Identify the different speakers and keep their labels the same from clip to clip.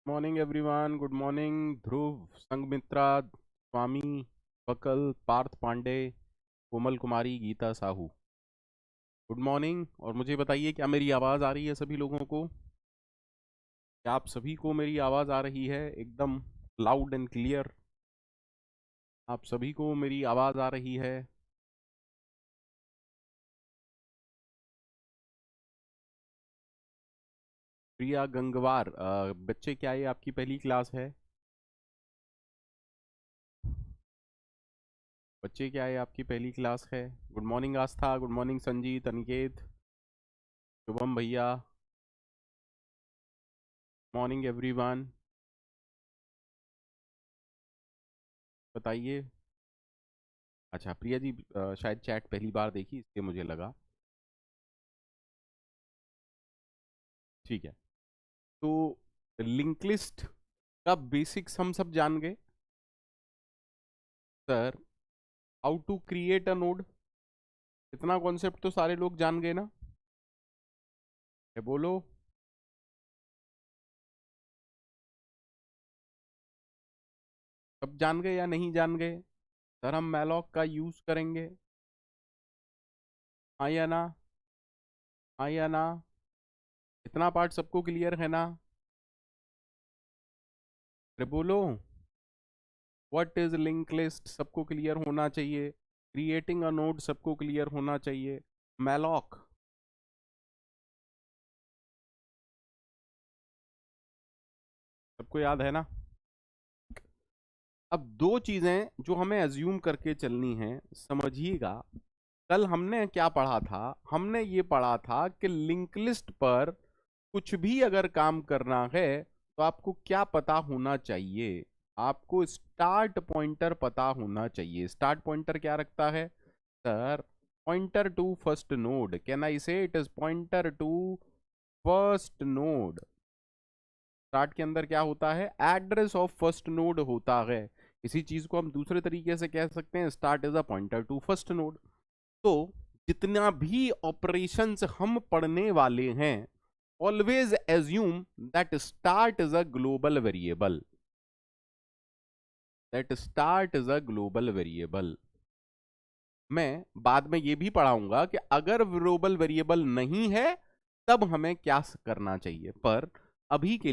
Speaker 1: Morning everyone, good morning. Dhruv, Sanghamitra, Swami, Bakal, Parth Pandey, Komal Kumari, Geeta Sahu, good morning. और मुझे बताइए, क्या मेरी आवाज़ आ रही है सभी लोगों को? क्या आप सभी को मेरी आवाज़ आ रही है एकदम लाउड एंड क्लियर? आप सभी को मेरी आवाज़ आ रही है? प्रिया गंगवार, बच्चे, क्या ये आपकी पहली क्लास है? बच्चे, क्या ये आपकी पहली क्लास है? गुड मॉर्निंग आस्था, गुड मॉर्निंग संजीत, अनिकेत, शुभम भैया, मॉर्निंग एवरीवन। बताइए। अच्छा, प्रिया जी शायद चैट पहली बार देखी इसलिए मुझे लगा। ठीक है। तो लिंक लिस्ट का बेसिक्स हम सब जान गए। Sir, how to create a node, इतना कॉन्सेप्ट तो सारे लोग जान गए ना? ये बोलो। सब जान गए या नहीं जान गए? सर, हम मैलॉक का यूज करेंगे। हाँ या ना? हाँ या ना? इतना पार्ट सबको क्लियर है ना? अरे बोलो। व्हाट इज लिंक लिस्ट सबको क्लियर होना चाहिए। क्रिएटिंग अ नोड सबको क्लियर होना चाहिए। मैलॉक सबको याद है ना? अब दो चीजें जो हमें अज्यूम करके चलनी है, समझिएगा। कल हमने क्या पढ़ा था? हमने ये पढ़ा था कि लिंक लिस्ट पर कुछ भी अगर काम करना है तो आपको क्या पता होना चाहिए? आपको स्टार्ट पॉइंटर पता होना चाहिए। स्टार्ट पॉइंटर क्या रखता है? Sir, pointer to first node. Can I say it is pointer to first node. Start के अंदर क्या होता है? एड्रेस ऑफ फर्स्ट नोड होता है। इसी चीज को हम दूसरे तरीके से कह सकते हैं, start is a pointer to first node. तो जितना भी ऑपरेशंस हम पढ़ने वाले हैं, always assume that start is a global variable. That start is a global variable. मैं बाद में ये भी पढ़ाऊंगा कि अगर ग्लोबल वेरिएबल नहीं है तब हमें क्या करना चाहिए। पर अभी के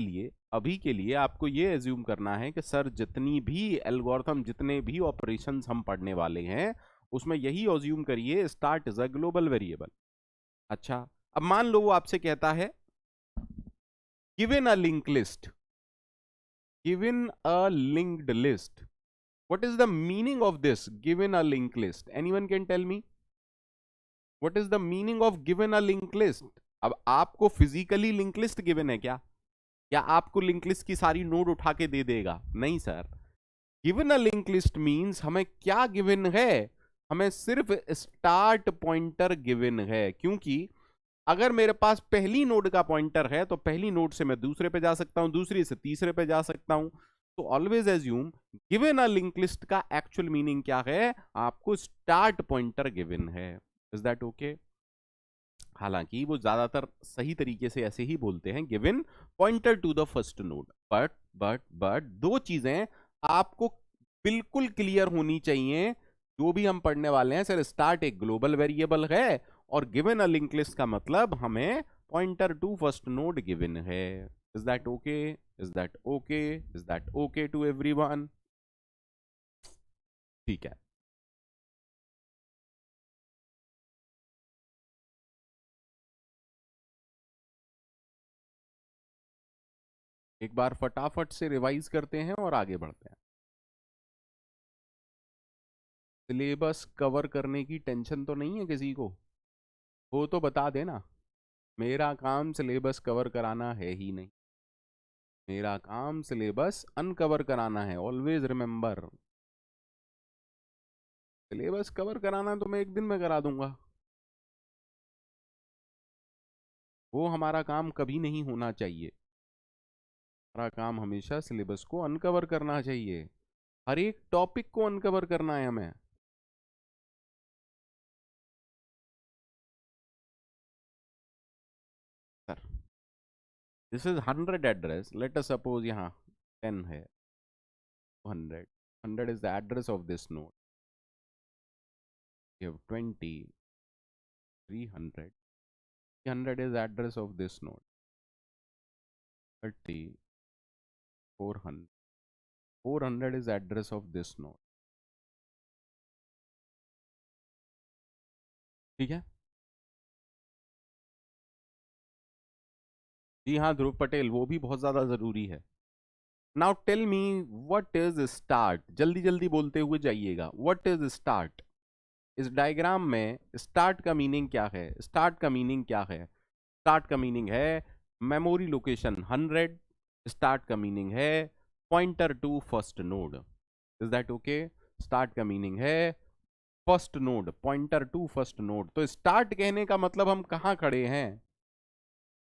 Speaker 1: लिए आपको ये एज्यूम करना है कि सर, जितनी भी एल्गोरिथम, जितने भी ऑपरेशंस हम पढ़ने वाले हैं, उसमें यही एज्यूम करिए, start is a global variable. अच्छा, अब मान लो वो आपसे कहता है given a link list, given a linked list. What is the meaning of this given a linked list? Anyone can tell me? What is the meaning of given a linked list? अब आपको physically link list given है क्या? या आपको link list की सारी node उठा के दे देगा? नहीं sir. Given a link list means हमें क्या गिवन है? हमें सिर्फ स्टार्ट पॉइंटर गिवन है। क्योंकि अगर मेरे पास पहली नोड का पॉइंटर है तो पहली नोड से मैं दूसरे पे जा सकता हूं, दूसरी से तीसरे पे जा सकता हूं। तो always assume given a link list का एक्चुअल मीनिंग क्या है? आपको स्टार्ट पॉइंटर गिवन है। Is that okay? हालांकि वो ज्यादातर सही तरीके से ऐसे ही बोलते हैं, given pointer to the first node. But दो चीजें आपको बिल्कुल क्लियर होनी चाहिए जो भी हम पढ़ने वाले हैं। सर, स्टार्ट एक ग्लोबल वेरिएबल है और गिवन अ लिंक लिस्ट का मतलब हमें pointer to first node given है। Is that okay? Is that okay? Is that okay to everyone? ठीक है। एक बार फटाफट से रिवाइज करते हैं और आगे बढ़ते हैं। सिलेबस कवर करने की टेंशन तो नहीं है किसी को? वो तो बता देना। मेरा काम सिलेबस कवर कराना है ही नहीं। मेरा काम सिलेबस अनकवर कराना है। ऑलवेज रिमेंबर, सिलेबस कवर कराना तो मैं एक दिन में करा दूंगा। वो हमारा काम कभी नहीं होना चाहिए। हमारा काम हमेशा सिलेबस को अनकवर करना चाहिए। हर एक टॉपिक को अनकवर करना है हमें। Sir, this is 100 address, let us suppose यहाँ 10 है, 100, 100 is the address of this node. You have 20, 300, 300 is address of this node. 30, 400, 400 is address of this node. ठीक है जी हाँ ध्रुव पटेल, वो भी बहुत ज्यादा जरूरी है। Now tell me what is start, जल्दी जल्दी बोलते हुए जाइएगा, व्हाट इज स्टार्ट। इस डायग्राम में स्टार्ट का मीनिंग क्या है? स्टार्ट का मीनिंग क्या है? स्टार्ट का मीनिंग है मेमोरी लोकेशन 100। स्टार्ट का मीनिंग है pointer to first node. Is that okay? Start का मीनिंग है first node, pointer to first node. तो स्टार्ट कहने का मतलब हम कहाँ खड़े हैं?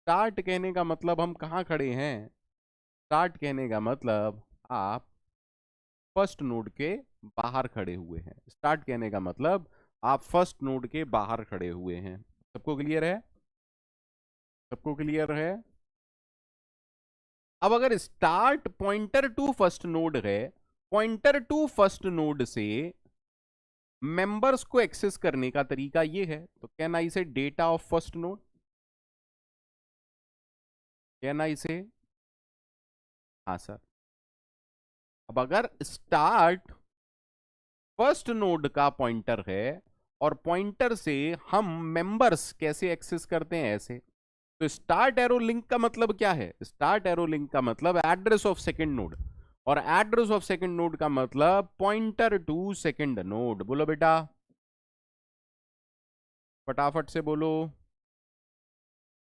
Speaker 1: स्टार्ट कहने का मतलब हम कहाँ खड़े हैं? स्टार्ट कहने का मतलब आप फर्स्ट नोड के बाहर खड़े हुए हैं। स्टार्ट कहने का मतलब आप फर्स्ट नोड के बाहर खड़े हुए हैं। सबको क्लियर है? सबको क्लियर है? अब अगर start pointer to first node है, पॉइंटर टू फर्स्ट नोड से मेंबर्स को एक्सेस करने का तरीका ये है, तो can I say data of first node? Can I say? हाँ सर। अब अगर स्टार्ट फर्स्ट नोड का पॉइंटर है और पॉइंटर से हम मेंबर्स कैसे एक्सेस करते हैं? ऐसे। तो स्टार्ट एरो लिंक का मतलब क्या है? स्टार्ट एरो लिंक का मतलब एड्रेस ऑफ सेकंड नोड, और एड्रेस ऑफ सेकंड नोड का मतलब पॉइंटर टू सेकंड नोड। बोलो बेटा, फटाफट से बोलो।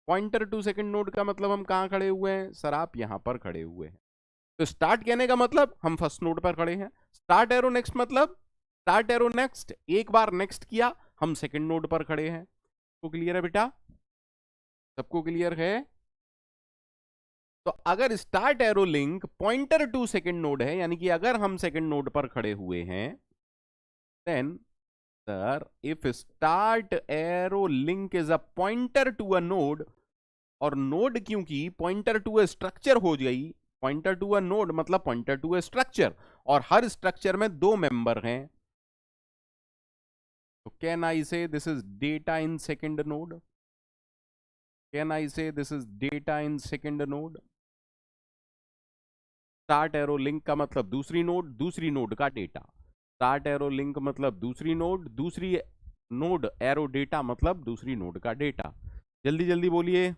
Speaker 1: पॉइंटर टू सेकंड नोड का मतलब हम कहां खड़े हुए हैं? सर आप यहां पर खड़े हुए हैं। तो स्टार्ट कहने का मतलब हम फर्स्ट नोड पर खड़े हैं। स्टार्ट एरो नेक्स्ट मतलब स्टार्ट एरो नेक्स्ट, एक बार नेक्स्ट किया हम सेकंड नोड पर खड़े हैं। तो क्लियर है बेटा? सबको क्लियर है? तो अगर start arrow link pointer to second node है, यानी कि अगर हम सेकंड नोड पर खड़े हुए हैं, then sir if start arrow link is a pointer to a node, और नोड क्योंकि पॉइंटर टू अ स्ट्रक्चर हो गई, पॉइंटर टू अ नोड मतलब पॉइंटर टू अ स्ट्रक्चर, और हर स्ट्रक्चर में दो मेंबर हैं, तो can I say this is data in second node? Can I say this is data in second node? Start arrow link का मतलब दूसरी नोड, दूसरी नोड का डेटा। स्टार्ट एरो लिंक मतलब दूसरी नोड, दूसरी नोड एरो डेटा मतलब दूसरी नोड का डेटा। जल्दी जल्दी बोलिए,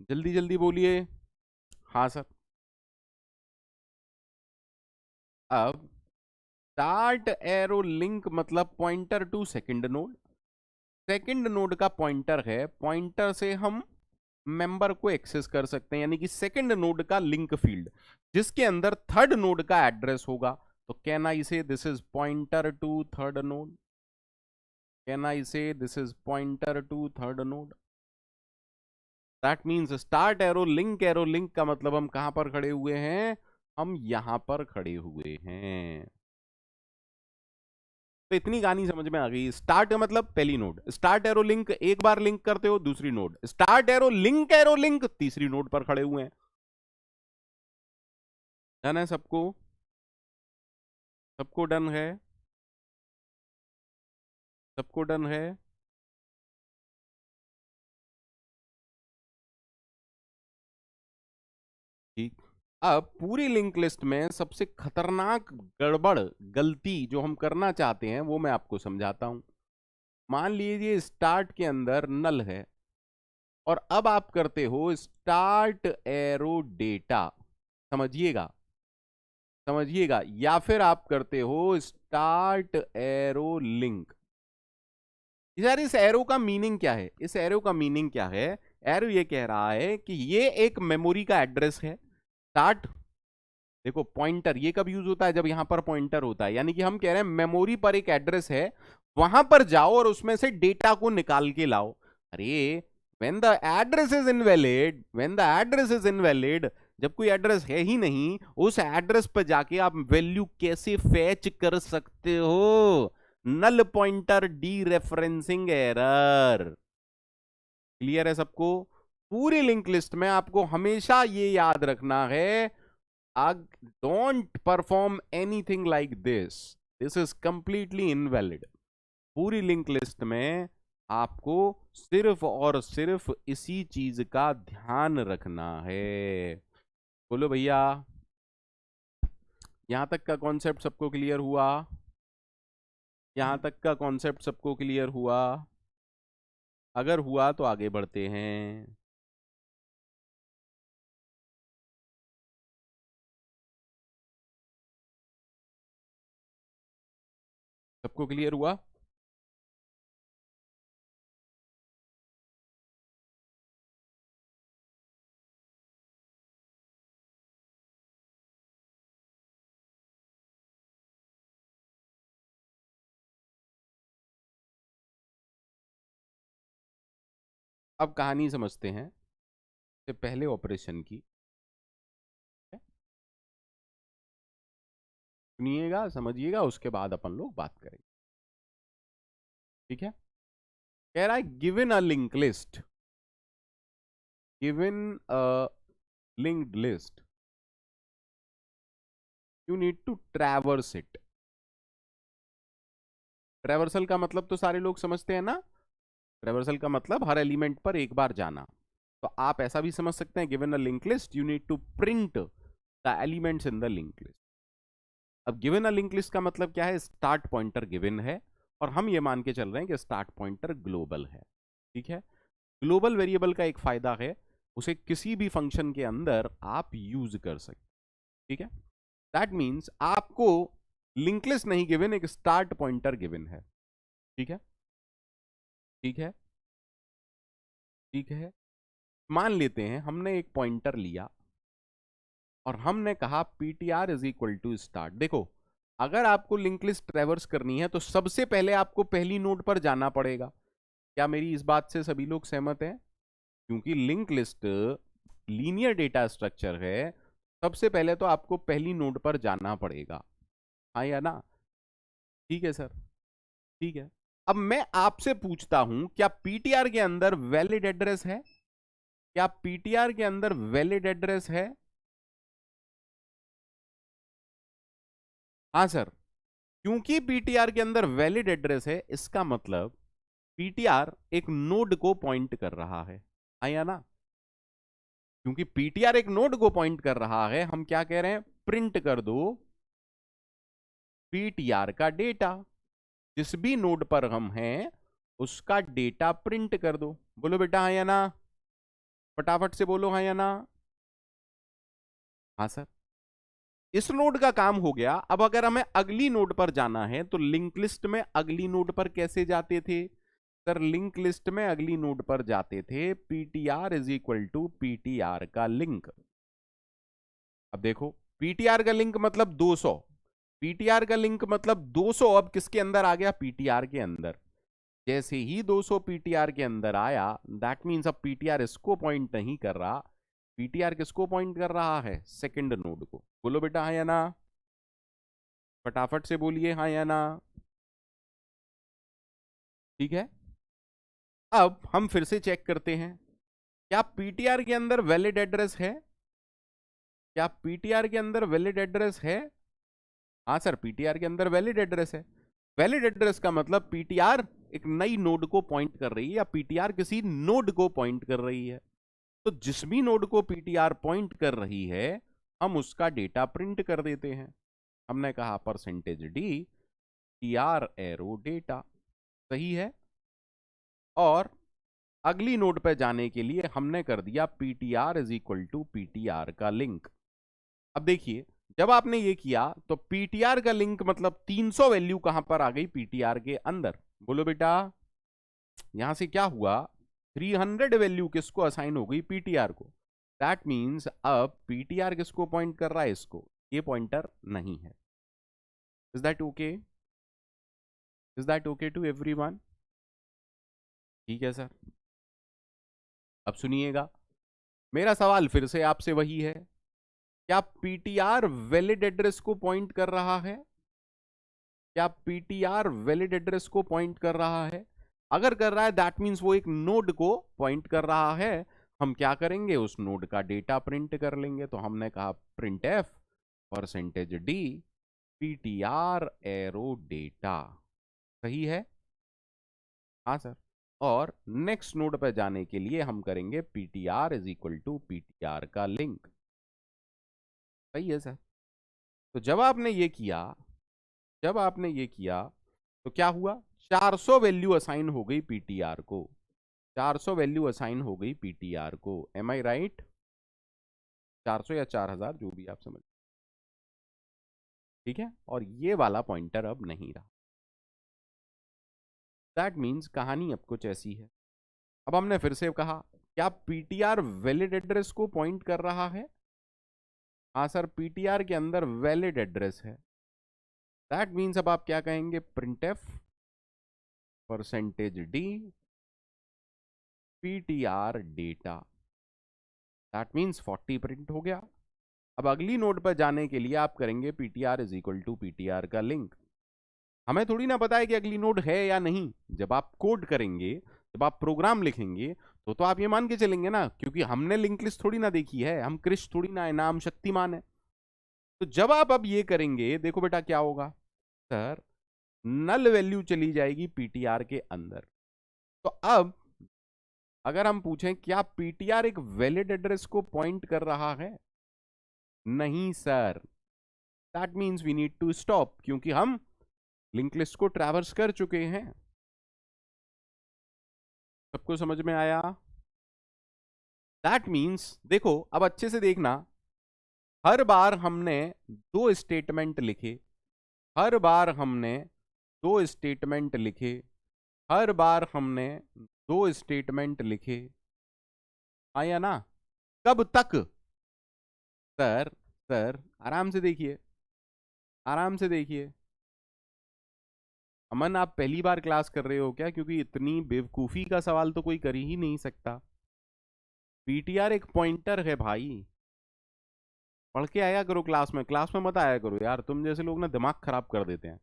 Speaker 1: जल्दी जल्दी बोलिए। हाँ सर। अब स्टार्ट एरो लिंक मतलब pointer to second node, second node का पॉइंटर है, पॉइंटर से हम मेंबर को एक्सेस कर सकते हैं, यानी कि सेकंड नोड का लिंक फील्ड जिसके अंदर थर्ड नोड का एड्रेस होगा। तो can I say this is pointer to third node? Can I say this is pointer to third node? That means start arrow link का मतलब हम कहां पर खड़े हुए हैं? हम यहां पर खड़े हुए हैं। तो इतनी कहानी समझ में आ गई। स्टार्ट का मतलब पहली नोड, स्टार्ट एरो लिंक एक बार लिंक करते हो दूसरी नोड, स्टार्ट एरो लिंक तीसरी नोड पर खड़े हुए हैं। डन है सबको? सबको डन है? सबको डन है? ठीक। अब पूरी लिंक लिस्ट में सबसे खतरनाक गड़बड़ गलती जो हम करना चाहते हैं वो मैं आपको समझाता हूं। मान लीजिए स्टार्ट के अंदर नल है, और अब आप करते हो स्टार्ट एरो डेटा, समझिएगा समझिएगा, या फिर आप करते हो स्टार्ट एरो लिंक। यार इस एरो का मीनिंग क्या है? इस एरो का मीनिंग क्या है? एरो ये कह रहा है कि ये एक मेमोरी का एड्रेस है। स्टार्ट, देखो पॉइंटर ये कब यूज होता है? जब यहां पर पॉइंटर होता है, यानी कि हम कह रहे हैं मेमोरी पर एक एड्रेस है, वहां पर जाओ और उसमें से डेटा को निकाल के लाओ। अरे when the address is invalid, when the address is invalid, जब कोई एड्रेस है ही नहीं, उस एड्रेस पर जाके आप वैल्यू कैसे फैच कर सकते हो? Null pointer dereferencing error. Clear है सबको? पूरी लिंक लिस्ट में आपको हमेशा ये याद रखना है, don't perform anything like this is completely invalid. पूरी लिंक लिस्ट में आपको सिर्फ और सिर्फ इसी चीज का ध्यान रखना है। बोलो भैया, यहां तक का कॉन्सेप्ट सबको क्लियर हुआ? यहां तक का कॉन्सेप्ट सबको क्लियर हुआ? अगर हुआ तो आगे बढ़ते हैं। सबको क्लियर हुआ? अब कहानी समझते हैं से पहले ऑपरेशन की। सुनिएगा, समझिएगा, उसके बाद अपन लोग बात करेंगे। ठीक है? कह रहा है given a link list, given a linked list, you need to traverse it. Traversal का मतलब तो सारे लोग समझते हैं ना? ट्रैवर्सल का मतलब हर एलिमेंट पर एक बार जाना। तो आप ऐसा भी समझ सकते हैं, given a link list you need to print the elements in the link list. अब गिवन अ लिंक लिस्ट का मतलब क्या है? स्टार्ट पॉइंटर गिवन है और हम ये मान के चल रहे हैं कि स्टार्ट पॉइंटर ग्लोबल है। ठीक है? ग्लोबल वेरिएबल का एक फायदा है, उसे किसी भी फंक्शन के अंदर आप यूज कर सकते। ठीक है? दैट मीन्स आपको लिंक लिस्ट नहीं गिवन, एक स्टार्ट पॉइंटर गिवन है। ठीक है? ठीक है? ठीक है? मान लेते हैं हमने एक पॉइंटर लिया और हमने कहा ptr is equal to start. देखो, अगर आपको लिंक लिस्ट ट्रैवर्स करनी है तो सबसे पहले आपको पहली नोड पर जाना पड़ेगा। क्या मेरी इस बात से सभी लोग सहमत हैं? क्योंकि link list linear data structure है, सबसे पहले तो आपको पहली नोड पर जाना पड़ेगा। हाँ या ना? ठीक है सर? ठीक है। अब मैं आपसे पूछता हूं, क्या पीटीआर के अंदर वैलिड एड्रेस है? क्या पीटीआर के अंदर वैलिड एड्रेस है? हाँ सर। क्योंकि पीटीआर के अंदर वैलिड एड्रेस है, इसका मतलब पीटीआर एक नोड को पॉइंट कर रहा है। हाँ या ना? क्योंकि पीटीआर एक नोड को पॉइंट कर रहा है, हम क्या कह रहे हैं? प्रिंट कर दो पीटीआर का डेटा। जिस भी नोड पर हम हैं उसका डेटा प्रिंट कर दो। बोलो बेटा हाँ या ना? फटाफट से बोलो हाँ या ना? हाँ सर। इस नोड का काम हो गया। अब अगर हमें अगली नोड पर जाना है तो लिंक लिस्ट में अगली नोड पर कैसे जाते थे? सर लिंक लिस्ट में अगली नोड पर जाते थे PTR is equal to PTR का लिंक। अब देखो, पीटीआर का लिंक मतलब 200, पीटीआर का लिंक मतलब 200 अब किसके अंदर आ गया? पीटीआर के अंदर। जैसे ही 200 पीटीआर के अंदर आया, दैट मींस अब पीटीआर इसको पॉइंट नहीं कर रहा, पीटीआर किसको पॉइंट कर रहा है? सेकंड नोड को। बोलो बेटा हाँ या ना? फटाफट से बोलिए हाँ या ना? ठीक है? अब हम फिर से चेक करते हैं, क्या पीटीआर के अंदर वैलिड एड्रेस है? क्या पीटीआर के अंदर वैलिड एड्रेस है? हाँ सर, पीटीआर के अंदर वैलिड एड्रेस है। वैलिड एड्रेस का मतलब पीटीआर एक नई नोड को पॉइंट कर रही है या पीटीआर किसी नोड को पॉइंट कर रही है। तो जिस भी नोड को पीटीआर पॉइंट कर रही है हम उसका डेटा प्रिंट कर देते हैं। हमने कहा percentage D TR arrow data. सही है? और अगली नोड पे जाने के लिए हमने कर दिया PTR is equal to PTR का लिंक। अब देखिए, जब आपने ये किया तो पीटीआर का लिंक मतलब 300 वैल्यू कहां पर आ गई? पीटीआर के अंदर। बोलो बेटा, यहां से क्या हुआ? 300 वैल्यू किसको असाइन हो गई? पीटीआर को। दैट मींस अब पीटीआर किसको पॉइंट कर रहा है? इसको। ये पॉइंटर नहीं है। Is that okay? Is that okay to everyone? ठीक है सर। अब सुनिएगा, मेरा सवाल फिर से आपसे वही है, क्या पीटीआर वैलिड एड्रेस को पॉइंट कर रहा है? क्या पीटीआर वैलिड एड्रेस को पॉइंट कर रहा है? अगर कर रहा है दैट मींस वो एक नोड को पॉइंट कर रहा है। हम क्या करेंगे, उस नोड का डेटा प्रिंट कर लेंगे। तो हमने कहा print F percentage D PTR arrow data. सही है? हाँ सर। और नेक्स्ट नोड पर जाने के लिए हम करेंगे PTR is equal to PTR का लिंक। सही है सर। तो जब आपने ये किया तो क्या हुआ, 400 वैल्यू असाइन हो गई पीटीआर को। 400 वैल्यू असाइन हो गई पीटीआर को। M I right? 400 या 4000, जो भी आप समझ। ठीक है, और ये वाला पॉइंटर अब नहीं रहा। दैट मीन्स कहानी अब कुछ ऐसी है। अब हमने फिर से कहा, क्या पीटीआर वैलिड एड्रेस को पॉइंट कर रहा है? हाँ सर, पीटीआर के अंदर वैलिड एड्रेस है। दैट मीन्स अब आप क्या कहेंगे, printf percentage D PTR data. That means 40 print हो गया। अब अगली नोड पर जाने के लिए आप करेंगे PTR is equal to PTR का लिंक। हमें थोड़ी ना पता है कि अगली नोड है या नहीं। जब आप कोड करेंगे, जब आप प्रोग्राम लिखेंगे, तो आप ये मान के चलेंगे ना, क्योंकि हमने लिंक लिस्ट थोड़ी ना देखी है, हम क्रिश थोड़ी ना है, नाम शक्तिमान है। तो जब आप अब ये करेंगे, देखो बेटा क्या होगा सर, नल वैल्यू चली जाएगी पीटीआर के अंदर। तो अब अगर हम पूछें क्या पीटीआर एक वैलिड एड्रेस को पॉइंट कर रहा है? नहीं sir. That means we need to stop, क्योंकि हम लिंक लिस्ट को ट्रैवर्स कर चुके हैं। सबको समझ में आया? दैट मीन्स देखो, अब अच्छे से देखना, हर बार हमने दो स्टेटमेंट लिखे, हर बार हमने दो स्टेटमेंट लिखे, हर बार हमने दो स्टेटमेंट लिखे, आया ना? कब तक? सर सर आराम से देखिए, आराम से देखिए। अमन, आप पहली बार क्लास कर रहे हो क्या? क्योंकि इतनी बेवकूफी का सवाल तो कोई कर ही नहीं सकता। पीटीआर एक पॉइंटर है भाई। पढ़ के आया करो क्लास में, क्लास में मत आया करो यार, तुम जैसे लोग ना दिमाग खराब कर देते हैं।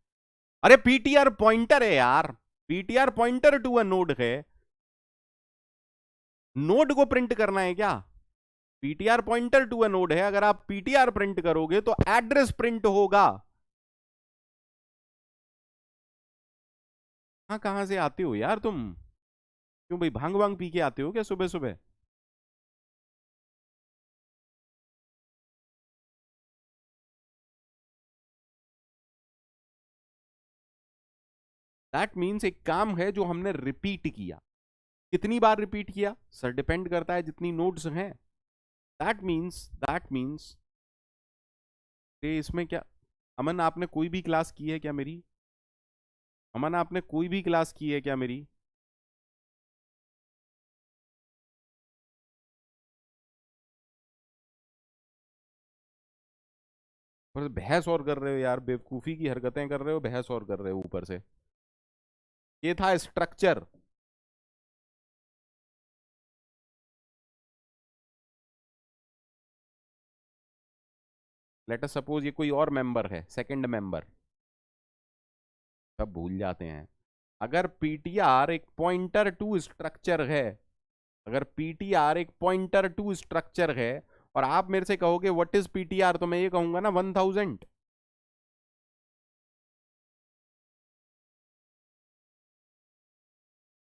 Speaker 1: अरे पीटीआर पॉइंटर है यार, PTR pointer to a node है। नोड को प्रिंट करना है क्या? PTR pointer to a node है। अगर आप पीटीआर प्रिंट करोगे तो एड्रेस प्रिंट होगा। हाँ, कहां से आते हो यार तुम? क्यों भाई, भांग वांग पी के आते हो क्या सुबह सुबह? दैट मीन्स एक काम है जो हमने रिपीट किया। कितनी बार रिपीट किया सर? डिपेंड करता है जितनी नोड्स हैं। दैट मीन्स इसमें क्या, अमन आपने कोई भी क्लास की है क्या मेरी? अमन आपने कोई भी क्लास की है क्या मेरी? और बहस और कर रहे हो यार, बेवकूफी की हरकतें कर रहे हो, बहस और कर रहे हो ऊपर से। ये था स्ट्रक्चर। लेट अस सपोज ये कोई और मेंबर है, सेकंड मेंबर। सब भूल जाते हैं। अगर पीटीआर एक पॉइंटर टू स्ट्रक्चर है, अगर पीटीआर एक पॉइंटर टू स्ट्रक्चर है, और आप मेरे से कहोगे व्हाट इज पीटीआर, तो मैं ये कहूंगा ना 1000।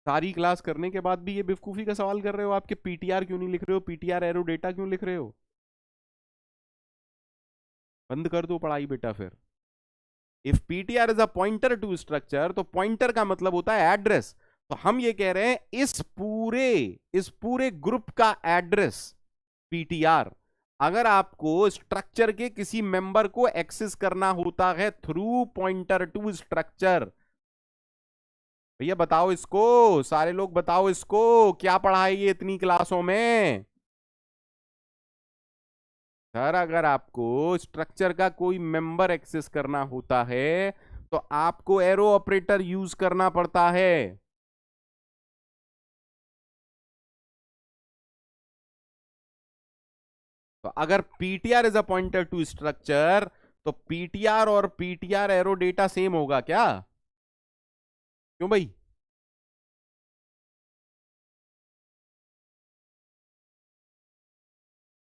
Speaker 1: सारी क्लास करने के बाद भी ये बेवकूफी का सवाल कर रहे हो, आपके पीटीआर क्यों नहीं लिख रहे हो, पीटीआर एरो डेटा क्यों लिख रहे हो? बंद कर दो पढ़ाई बेटा फिर। If PTR is a pointer to structure, तो पॉइंटर का मतलब होता है एड्रेस। तो हम ये कह रहे हैं इस पूरे ग्रुप का एड्रेस पीटीआर। अगर आपको स्ट्रक्चर के किसी मेंबर को एक्सेस करना होता है थ्रू पॉइंटर टू स्ट्रक्चर, भैया बताओ इसको, सारे लोग बताओ इसको, क्या पढ़ाई ये इतनी क्लासों में? सर अगर आपको स्ट्रक्चर का कोई मेंबर एक्सेस करना होता है तो आपको एरो ऑपरेटर यूज करना पड़ता है। तो अगर PTR is a pointer to structure, तो पीटीआर और पीटीआर एरो डेटा सेम होगा क्या? क्यों भाई?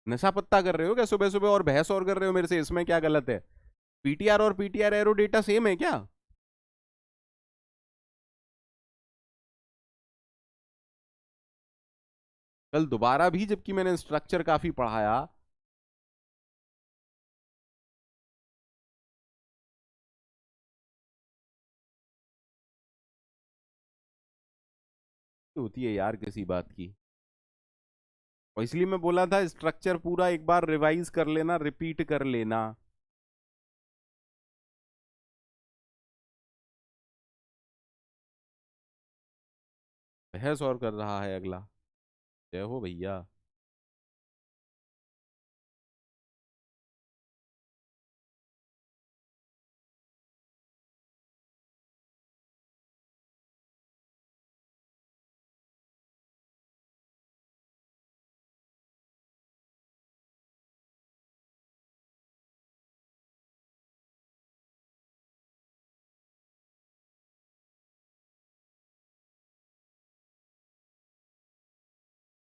Speaker 1: नशा पत्ता कर रहे हो क्या सुबह सुबह, और बहस और कर रहे हो मेरे से, इसमें क्या गलत है? पीटीआर और पीटीआर एरो डेटा सेम है क्या? कल दोबारा भी जबकि मैंने स्ट्रक्चर काफी पढ़ाया। होती है यार किसी बात की। और इसलिए मैं बोला था स्ट्रक्चर पूरा एक बार रिवाइज कर लेना, रिपीट कर लेना। बहस और कर रहा है अगला। जय हो भैया।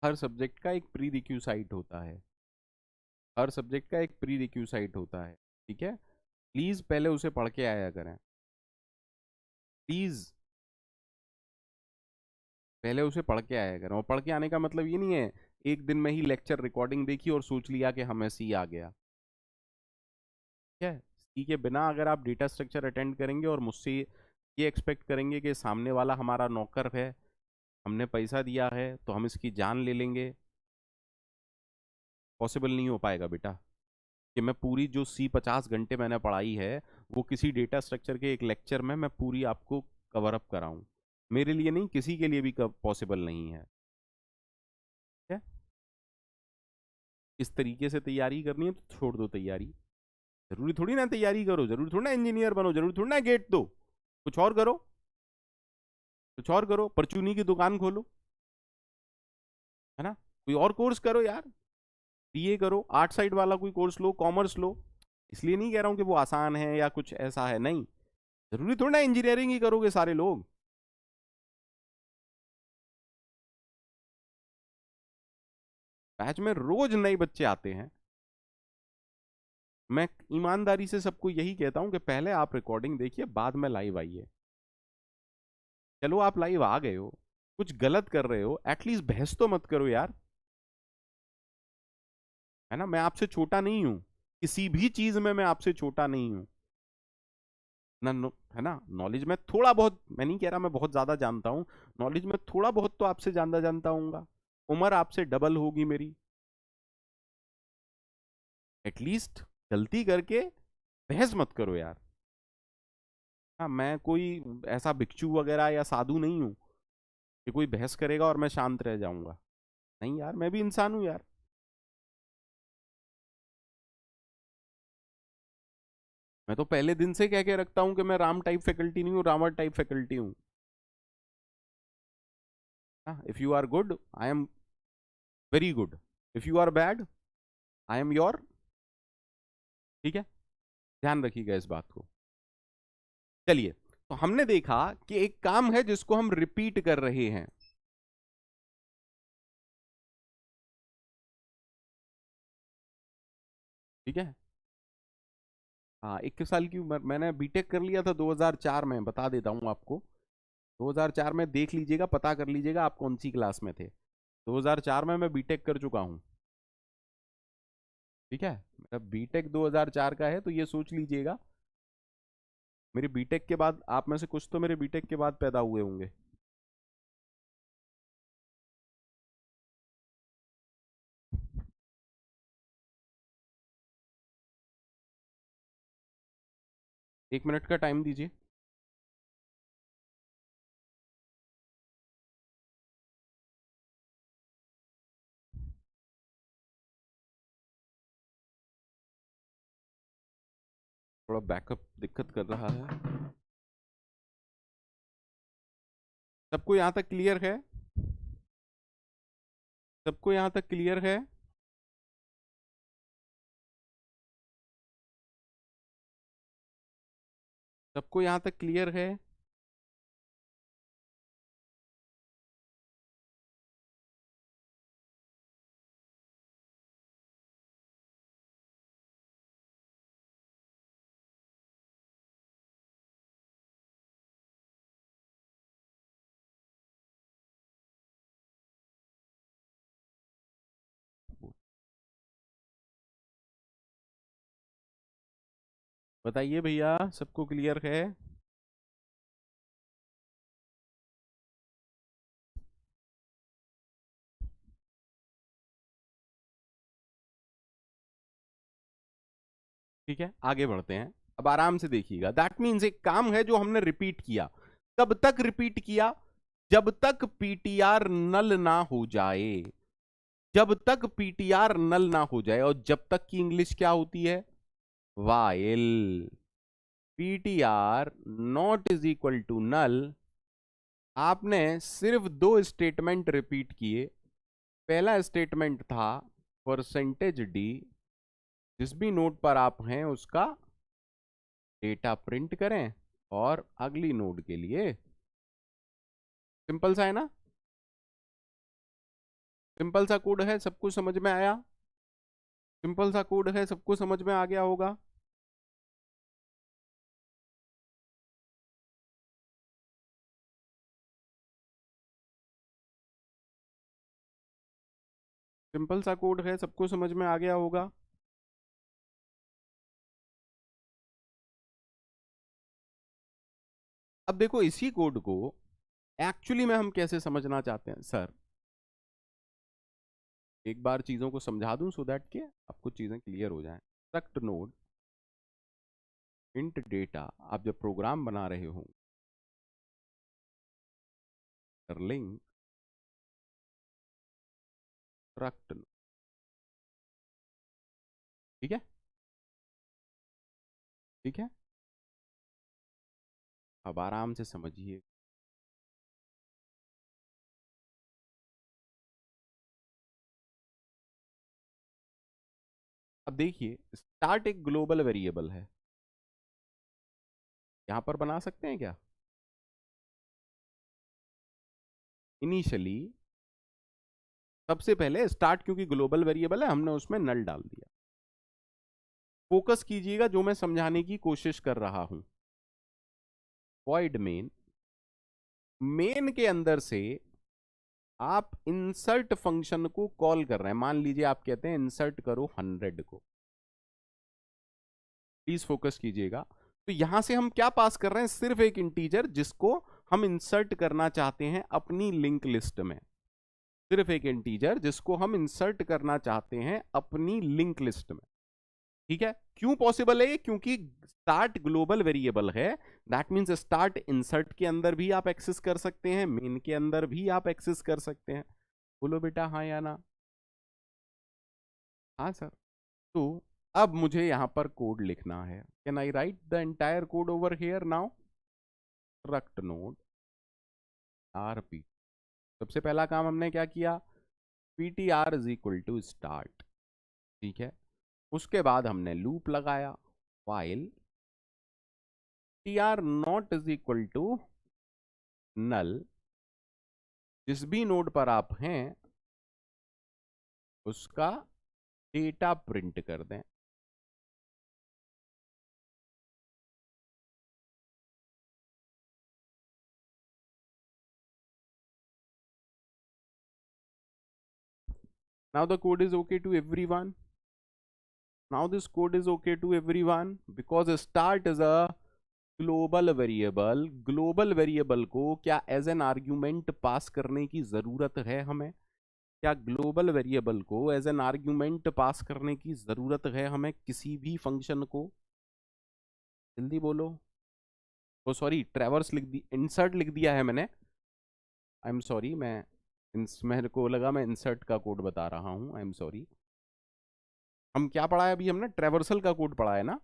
Speaker 1: हर सब्जेक्ट का एक प्री रिक्यूसाइट होता है। हर सब्जेक्ट का एक प्री रिक्यूसाइट होता है। ठीक है, प्लीज पहले उसे पढ़ के आया करें। प्लीज पहले उसे पढ़ के आया करें। और पढ़ के आने का मतलब ये नहीं है एक दिन में ही लेक्चर रिकॉर्डिंग देखी और सोच लिया कि हमें सी आ गया। ठीक है, सी के बिना अगर आप डेटा स्ट्रक्चर अटेंड करेंगे और मुझसे ये एक्सपेक्ट करेंगे कि सामने वाला हमारा नौकर है, हमने पैसा दिया है तो हम इसकी जान ले लेंगे, पॉसिबल नहीं हो पाएगा बेटा। कि मैं पूरी जो सी 50 घंटे मैंने पढ़ाई है वो किसी डेटा स्ट्रक्चर के एक लेक्चर में मैं पूरी आपको कवर अप कराऊं, मेरे लिए नहीं, किसी के लिए भी पॉसिबल नहीं है। ठीक है, इस तरीके से तैयारी करनी है तो छोड़ दो तैयारी। जरूरी थोड़ी ना तैयारी करो, जरूरी थोड़ी ना इंजीनियर बनो, जरूरी थोड़ी ना गेट दो। कुछ और करो, कुछ और करो, परचूनी की दुकान खोलो, है ना? कोई और कोर्स करो यार, बीए करो, आर्ट साइड वाला कोई कोर्स लो, कॉमर्स लो। इसलिए नहीं कह रहा हूं कि वो आसान है या कुछ ऐसा है, नहीं। जरूरी थोड़ी ना इंजीनियरिंग ही करोगे सारे लोग। बैच में रोज नए बच्चे आते हैं। मैं ईमानदारी से सबको यही कहता हूं कि पहले आप रिकॉर्डिंग देखिए, बाद में लाइव आइए। चलो आप लाइव आ गए हो, कुछ गलत कर रहे हो, एटलीस्ट बहस तो मत करो यार। है ना, मैं आपसे छोटा नहीं हूं, किसी भी चीज में मैं आपसे छोटा नहीं हूं। ना है ना, नॉलेज में थोड़ा बहुत, मैं नहीं कह रहा मैं बहुत ज्यादा जानता हूं, नॉलेज में थोड़ा बहुत तो आपसे ज्यादा जानता हूंगा। उम्र आपसे डबल होगी मेरी। एटलीस्ट गलती करके बहस मत करो यार। हाँ, मैं कोई ऐसा भिक्षु वगैरह या साधु नहीं हूं कि कोई बहस करेगा और मैं शांत रह जाऊंगा। नहीं यार, मैं भी इंसान हूं यार। मैं तो पहले दिन से कह के रखता हूं कि मैं राम टाइप फैकल्टी नहीं हूँ, रावण टाइप फैकल्टी हूँ। If you are good I am very good, if you are bad I am your. ठीक है, ध्यान रखिएगा इस बात को। चलिए, तो हमने देखा कि एक काम है जिसको हम रिपीट कर रहे हैं। ठीक है, हाँ, 21 साल की उम्र, मैंने बीटेक कर लिया था 2004 में, बता देता हूँ आपको। 2004 में देख लीजिएगा, पता कर लीजिएगा आप कौन सी क्लास में थे। 2004 में मैं बीटेक कर चुका हूँ। ठीक है, मेरा बीटेक 2004 का है, तो ये सोच लीजिएगा मेरे बीटेक के बाद आप में से कुछ तो मेरे बीटेक के बाद पैदा हुए होंगे। 1 मिनट का टाइम दीजिए। थोड़ा बैकअप दिक्कत कर रहा है। सबको यहाँ तक क्लियर है? सबको यहाँ तक क्लियर है? सबको यहाँ तक क्लियर है? बताइए भैया, सबको क्लियर है? ठीक है, आगे बढ़ते हैं। अब आराम से देखिएगा। दैट मीन्स एक काम है जो हमने रिपीट किया। कब तक रिपीट किया? जब तक पीटीआर नल ना हो जाए। जब तक पीटीआर नल ना हो जाए। और जब तक की इंग्लिश क्या होती है? While PTR not is equal to null. आपने सिर्फ दो स्टेटमेंट रिपीट किए। पहला स्टेटमेंट था परसेंटेज डी, जिस भी नोड पर आप हैं उसका डेटा प्रिंट करें, और अगली नोड के लिए सिंपल सा है ना? सिंपल सा कोड है, सबको समझ में आया? सिंपल सा कोड है, सबको समझ में आ गया होगा। सिंपल सा कोड है, सबको समझ में आ गया होगा। अब देखो, इसी कोड को एक्चुअली में हम कैसे समझना चाहते हैं सर? एक बार चीजों को समझा दूं सो दैट के आपको चीजें क्लियर हो जाएं। स्ट्रक्ट नोड इंट डेटा, आप जब प्रोग्राम बना रहे हो, लिंक स्ट्रक्ट। ठीक है, ठीक है। अब आराम से समझिए। अब देखिए, स्टार्ट एक ग्लोबल वेरिएबल है। यहां पर बना सकते हैं क्या? इनिशियली सबसे पहले स्टार्ट, क्योंकि ग्लोबल वेरिएबल है, हमने उसमें नल डाल दिया। फोकस कीजिएगा जो मैं समझाने की कोशिश कर रहा हूं। वॉइड मेन, मेन के अंदर से आप इंसर्ट फंक्शन को कॉल कर रहे हैं। मान लीजिए आप कहते हैं इंसर्ट करो 100 को। प्लीज फोकस कीजिएगा। तो यहां से हम क्या पास कर रहे हैं? सिर्फ एक इंटीजर जिसको हम इंसर्ट करना चाहते हैं अपनी लिंक लिस्ट में। सिर्फ एक इंटीजर जिसको हम इंसर्ट करना चाहते हैं अपनी लिंक लिस्ट में। ठीक है, क्यों पॉसिबल है ये? क्योंकि स्टार्ट ग्लोबल वेरिएबल है। दैट मींस स्टार्ट इंसर्ट के अंदर भी आप एक्सेस कर सकते हैं, मेन के अंदर भी आप एक्सेस कर सकते हैं। बोलो बेटा हाँ या ना? हाँ सर। तो अब मुझे यहां पर कोड लिखना है। Can I write the entire code over here now? Struct node RP. सबसे पहला काम हमने क्या किया? ptr is equal to start. ठीक है, उसके बाद हमने लूप लगाया। while tr not is equal to null, जिस भी नोड पर आप हैं उसका डेटा प्रिंट कर दें। Now the code is okay to everyone. Now this code is okay to everyone because start is a global variable. Global variable को क्या एज एन आर्ग्यूमेंट पास करने की जरूरत है हमें? क्या ग्लोबल वेरिएबल को एज एन आर्ग्यूमेंट पास करने की जरूरत है हमें किसी भी फंक्शन को? जल्दी बोलो। ओ सॉरी, ट्रेवर्स लिख दी, इंसर्ट लिख दिया है मैंने। आई एम सॉरी, मेरे को लगा मैं इंसर्ट का कोड बता रहा हूँ। I am sorry. हम क्या पढ़ा है अभी? हमने ट्रेवर्सल का कोड पढ़ा है ना?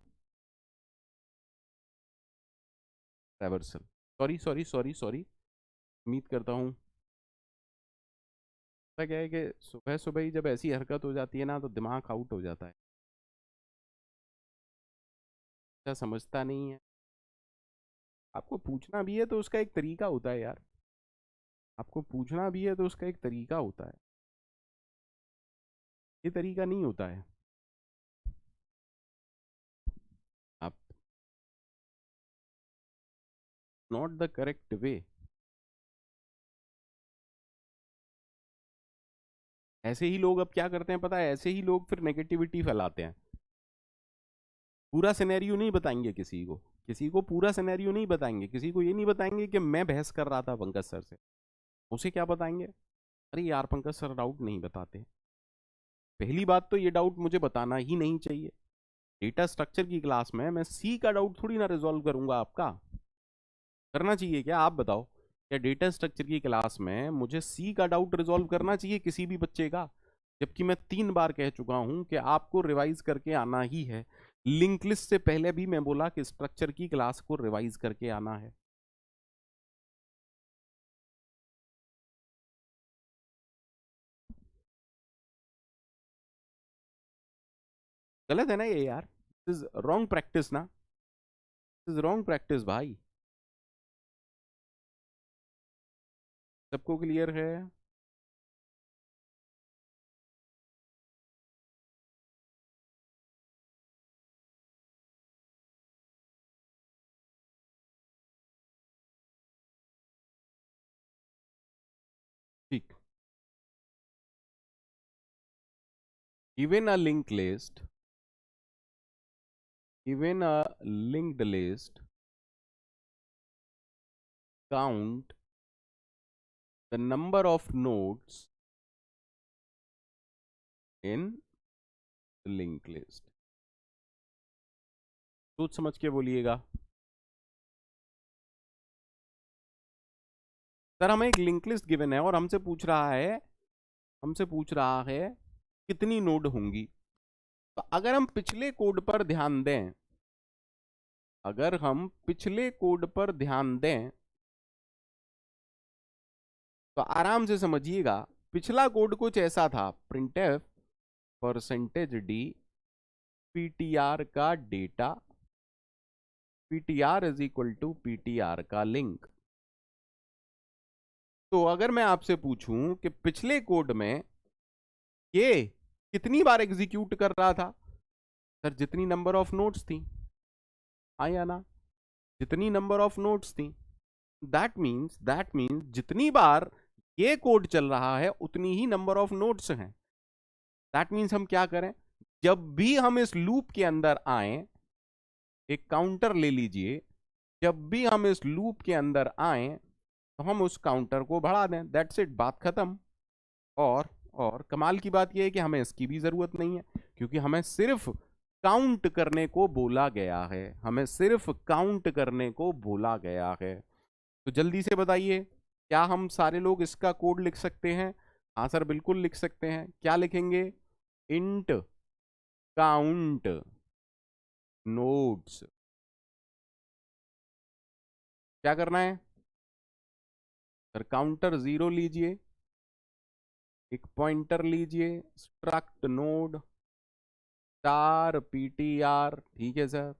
Speaker 1: Traversal. Sorry sorry sorry sorry. उम्मीद करता हूँ। पता क्या है कि सुबह सुबह ही जब ऐसी हरकत हो जाती है ना तो दिमाग आउट हो जाता है। अच्छा, समझता नहीं है। आपको पूछना भी है तो उसका एक तरीका होता है यार। आपको पूछना भी है तो उसका एक तरीका होता है। ये तरीका नहीं होता है। आप नॉट द करेक्ट वे। ऐसे ही लोग अब क्या करते हैं पता है? ऐसे ही लोग फिर नेगेटिविटी फैलाते हैं। पूरा सिनेरियो नहीं बताएंगे किसी को पूरा सिनेरियो नहीं बताएंगे, किसी को ये नहीं बताएंगे कि मैं बहस कर रहा था पंकज सर से, उसे क्या बताएंगे, अरे यार पंकज सर डाउट नहीं बताते। पहली बात तो ये डाउट मुझे बताना ही नहीं चाहिए। डेटा स्ट्रक्चर की क्लास में मैं सी का डाउट थोड़ी ना रिजॉल्व करूंगा आपका। करना चाहिए क्या, आप बताओ, क्या डेटा स्ट्रक्चर की क्लास में मुझे सी का डाउट रिजॉल्व करना चाहिए किसी भी बच्चे का? जबकि मैं 3 बार कह चुका हूं कि आपको रिवाइज करके आना ही है। लिंक लिस्ट से पहले भी मैं बोला कि स्ट्रक्चर की क्लास को रिवाइज करके आना है। गलत है ना ये यार, दिस इज रॉन्ग प्रैक्टिस ना, दिस इज रॉन्ग प्रैक्टिस भाई। सबको क्लियर है? ठीक। given a linked list given a linked list, count the number of nodes in the linked list। सोच समझ के बोलिएगा। सर हमें एक लिंक लिस्ट गिवन है और हमसे पूछ रहा है कितनी नोड होंगी। तो अगर हम पिछले कोड पर ध्यान दें, अगर हम पिछले कोड पर ध्यान दें तो आराम से समझिएगा। पिछला कोड कुछ ऐसा था, प्रिंटफ %d ptr का data, ptr is equal to ptr का लिंक। तो अगर मैं आपसे पूछूं कि पिछले कोड में ये कितनी बार एग्जीक्यूट कर रहा था, सर जितनी नंबर ऑफ नोड्स थी, आया ना, जितनी नंबर ऑफ नोड्स थी। दैट मीन्स जितनी बार ये कोड चल रहा है उतनी ही नंबर ऑफ नोड्स हैं। दैट मीन्स हम क्या करें, जब भी हम इस लूप के अंदर आए, एक काउंटर ले लीजिए, जब भी हम इस लूप के अंदर आए तो हम उस काउंटर को बढ़ा दें, दैट्स इट, बात खत्म। और कमाल की बात यह है कि हमें इसकी भी जरूरत नहीं है, क्योंकि हमें सिर्फ काउंट करने को बोला गया है, हमें सिर्फ काउंट करने को बोला गया है। तो जल्दी से बताइए, क्या हम सारे लोग इसका कोड लिख सकते हैं? हाँ सर बिल्कुल लिख सकते हैं। क्या लिखेंगे? Int count nodes. क्या करना है सर? काउंटर 0 लीजिए, एक पॉइंटर लीजिए, स्ट्रक्ट नोड स्टार ptr, ठीक है sir,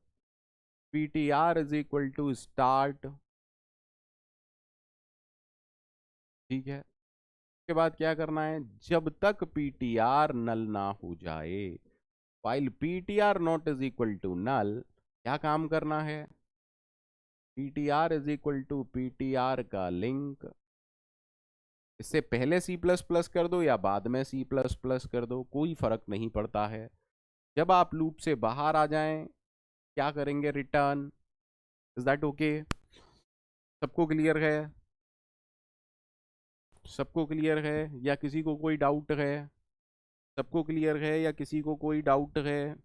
Speaker 1: ptr is equal to start, ठीक है। उसके बाद क्या करना है, जब तक ptr नल ना हो जाए, while ptr not is equal to null, क्या काम करना है, ptr is equal to ptr का लिंक। इससे पहले C++ कर दो या बाद में C++ कर दो, कोई फर्क नहीं पड़ता है। जब आप लूप से बाहर आ जाएं, क्या करेंगे, रिटर्न। Is that okay? सबको क्लियर है? सबको क्लियर है या किसी को कोई डाउट है? सबको क्लियर है या किसी को कोई डाउट है?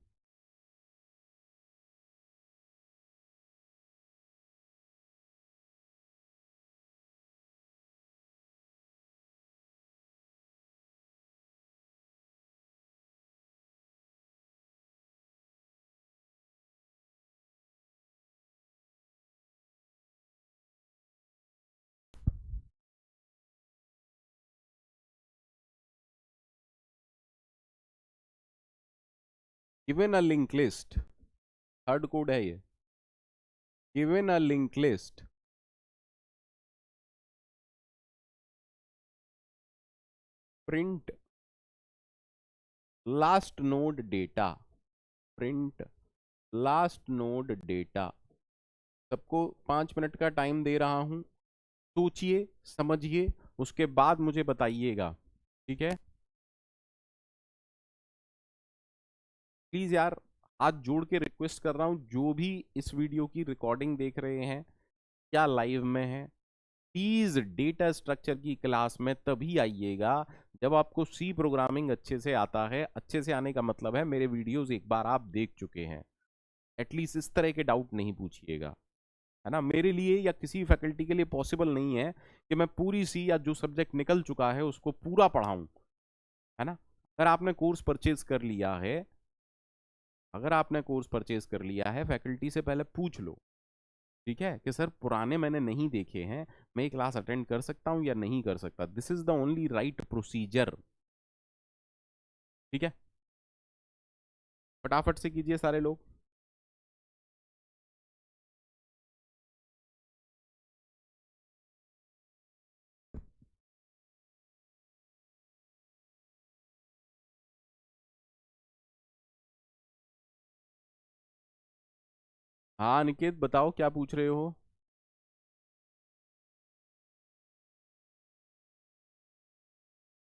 Speaker 1: Given a link list, third code है ये। Given a link list, print last node data, print last node data. सबको 5 मिनट का टाइम दे रहा हूं, सोचिए समझिए, उसके बाद मुझे बताइएगा, ठीक है? प्लीज यार हाथ जोड़ के रिक्वेस्ट कर रहा हूं, जो भी इस वीडियो की रिकॉर्डिंग देख रहे हैं क्या लाइव में है, प्लीज डेटा स्ट्रक्चर की क्लास में तभी आइएगा जब आपको सी प्रोग्रामिंग अच्छे से आता है। अच्छे से आने का मतलब है मेरे वीडियोस एक बार आप देख चुके हैं। एटलीस्ट इस तरह के डाउट नहीं पूछिएगा, है ना। मेरे लिए या किसी फैकल्टी के लिए पॉसिबल नहीं है कि मैं पूरी सी या जो सब्जेक्ट निकल चुका है उसको पूरा पढ़ाऊं, है ना। अगर आपने कोर्स परचेज कर लिया है, अगर आपने कोर्स परचेज कर लिया है, फैकल्टी से पहले पूछ लो, ठीक है, कि सर पुराने मैंने नहीं देखे हैं, मैं ये क्लास अटेंड कर सकता हूं या नहीं कर सकता। This is the only right procedure, ठीक है। फटाफट से कीजिए सारे लोग। हाँ निकेत बताओ क्या पूछ रहे हो।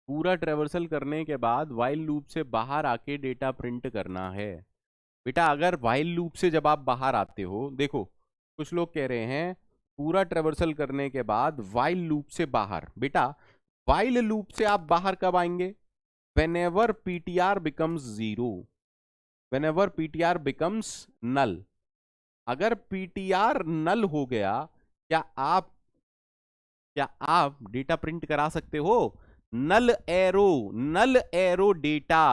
Speaker 1: पूरा ट्रेवर्सल करने के बाद वाइल लूप से बाहर आके डेटा प्रिंट करना है। बेटा अगर वाइल लूप से जब आप बाहर आते हो, देखो कुछ लोग कह रहे हैं पूरा ट्रेवर्सल करने के बाद वाइल लूप से बाहर। बेटा वाइल लूप से आप बाहर कब आएंगे? whenever ptr becomes 0, whenever ptr becomes null। अगर ptr null हो गया, क्या आप क्या आप डेटा प्रिंट करा सकते हो? Null arrow, null arrow data,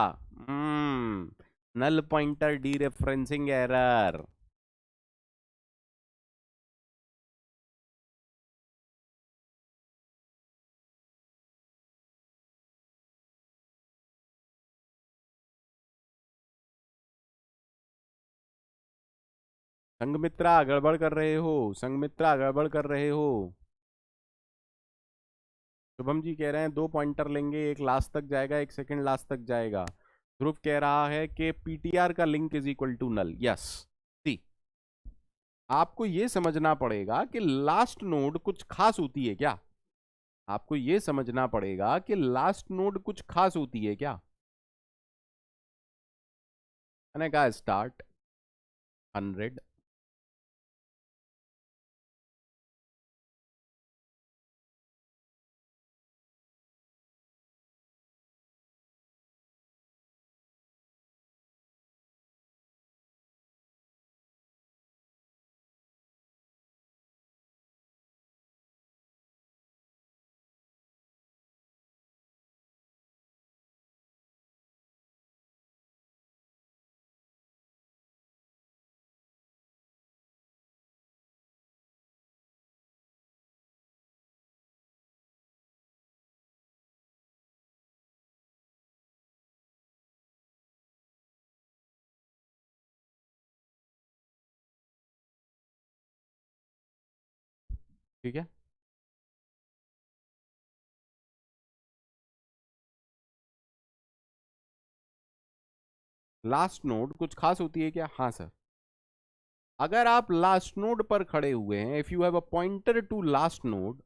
Speaker 1: null pointer dereferencing error. Sanghamitra गड़बड़ कर रहे हो, संगमित्रा गड़बड़ कर रहे हो। शुभम जी कह रहे हैं 2 पॉइंटर लेंगे, एक लास्ट तक जाएगा एक सेकंड लास्ट तक जाएगा। ध्रुव कह रहा है कि पीटीआर का link is equal to null. Yes, see आपको यह समझना पड़ेगा कि लास्ट नोड कुछ खास होती है क्या। आपको यह समझना पड़ेगा कि लास्ट नोड कुछ खास होती है क्या। मैंने कहा स्टार्ट 100, ठीक है। लास्ट नोड कुछ खास होती है क्या? हाँ सर। अगर आप लास्ट नोड पर खड़े हुए हैं, if you have a pointer to last node,